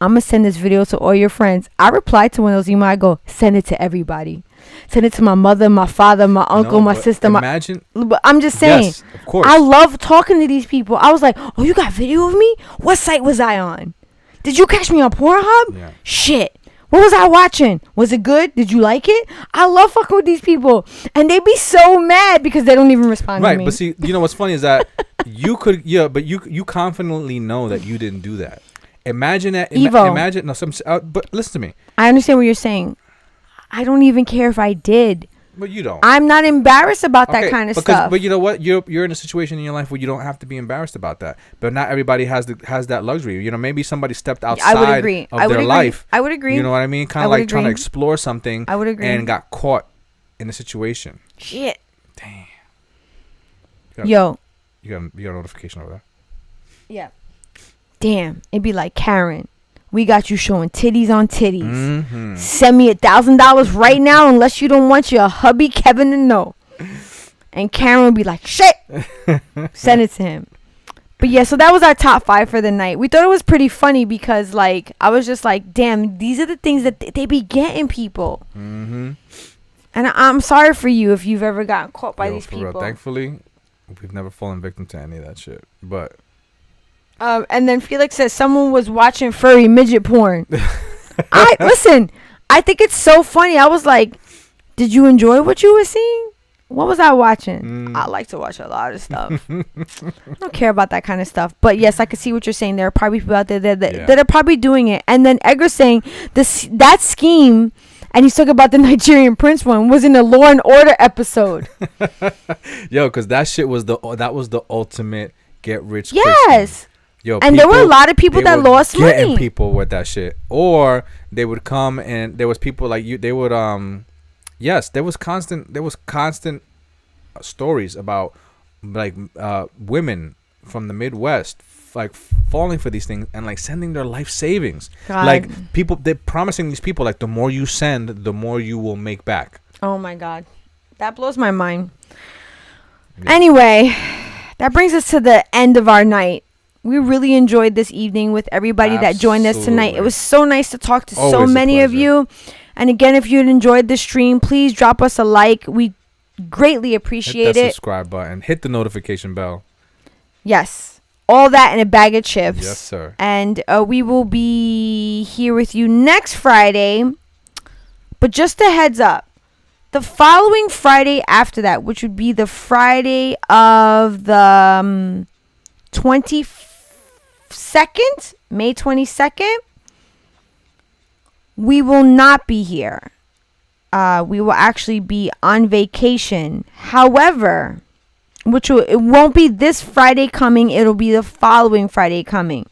I'm going to send this video to all your friends." I replied to one of those emails. I go, "Send it to everybody. Send it to my mother, my father, my uncle, my sister."
Imagine.
But I'm just saying.
Yes, of course.
I love talking to these people. I was like, "Oh, you got video of me? What site was I on? Did you catch me on Pornhub?
Yeah.
Shit. What was I watching? Was it good? Did you like it?" I love fucking with these people. And they be so mad because they don't even respond to me.
Right, but see, you know what's funny is that you could, but you confidently know that you didn't do that. Imagine that.
Evo.
Imagine no. But listen to me.
I understand what you're saying. I don't even care if I did.
But you don't.
I'm not embarrassed about that kind of stuff.
But you know what? You're in a situation in your life where you don't have to be embarrassed about that. But not everybody has that luxury. You know, maybe somebody stepped outside
I would agree.
of their life.
I would agree.
You know what I mean? Kind of like trying to explore something.
I would agree.
And got caught in a situation.
Shit.
Damn. You got a notification over there.
Yeah. Damn. It'd be like, Karen, we got you showing titties on titties.
Mm-hmm.
Send me $1,000 right now unless you don't want your hubby Kevin to know. And Karen would be like, shit. Send it to him. But yeah, so that was our top 5 for the night. We thought it was pretty funny because, like, I was just like, damn, these are the things that they be getting people.
Mm-hmm.
And I'm sorry for you if you've ever gotten caught by these people.
Real, thankfully, we've never fallen victim to any of that shit. But
and then Felix says someone was watching furry midget porn. Listen, I think it's so funny. I was like, did you enjoy what you were seeing? What was I watching? I like to watch a lot of stuff. I don't care about that kind of stuff. But yes, I can see what you're saying. There are probably people out there that are probably doing it. And then Edgar's saying that scheme, and he's talking about the Nigerian prince one, was in a Law and Order episode.
Yo, because that shit was the ultimate get rich.
Yes.
Yo,
and there were a lot of people that lost money.
People with that shit, or they would come and there was people like you. They would yes, there was constant stories about like women from the Midwest like falling for these things and like sending their life savings.
God.
Like people, they're promising these people like the more you send, the more you will make back.
Oh my God, that blows my mind. Yeah. Anyway, that brings us to the end of our night. We really enjoyed this evening with everybody that joined us tonight. It was so nice to talk to so many of you. And again, if you enjoyed the stream, please drop us a like. We greatly appreciate it.
Hit that subscribe button. Hit the notification bell.
Yes. All that in a bag of chips.
Yes, sir.
And we will be here with you next Friday. But just a heads up. The following Friday after that, which would be the Friday of the 22nd, May 22nd, we will not be here. We will actually be on vacation. However, it won't be this Friday coming. It'll be the following Friday coming.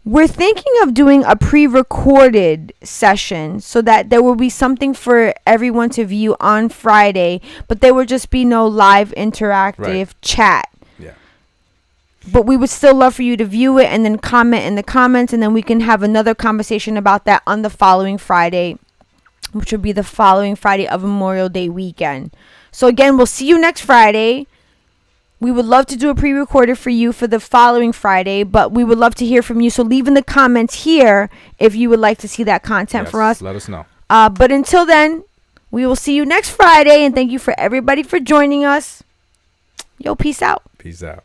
We're thinking of doing a pre-recorded session so that there will be something for everyone to view on Friday, but there will just be no live interactive chat.
Yeah.
But we would still love for you to view it and then comment in the comments, and then we can have another conversation about that on the following Friday, which will be the following Friday of Memorial Day weekend. So again, we'll see you next Friday. We would love to do a pre-recorded for you for the following Friday, but we would love to hear from you. So leave in the comments here if you would like to see that content for us.
Let us know.
But until then, we will see you next Friday, and thank you for everybody for joining us. Yo, peace out.
Peace out.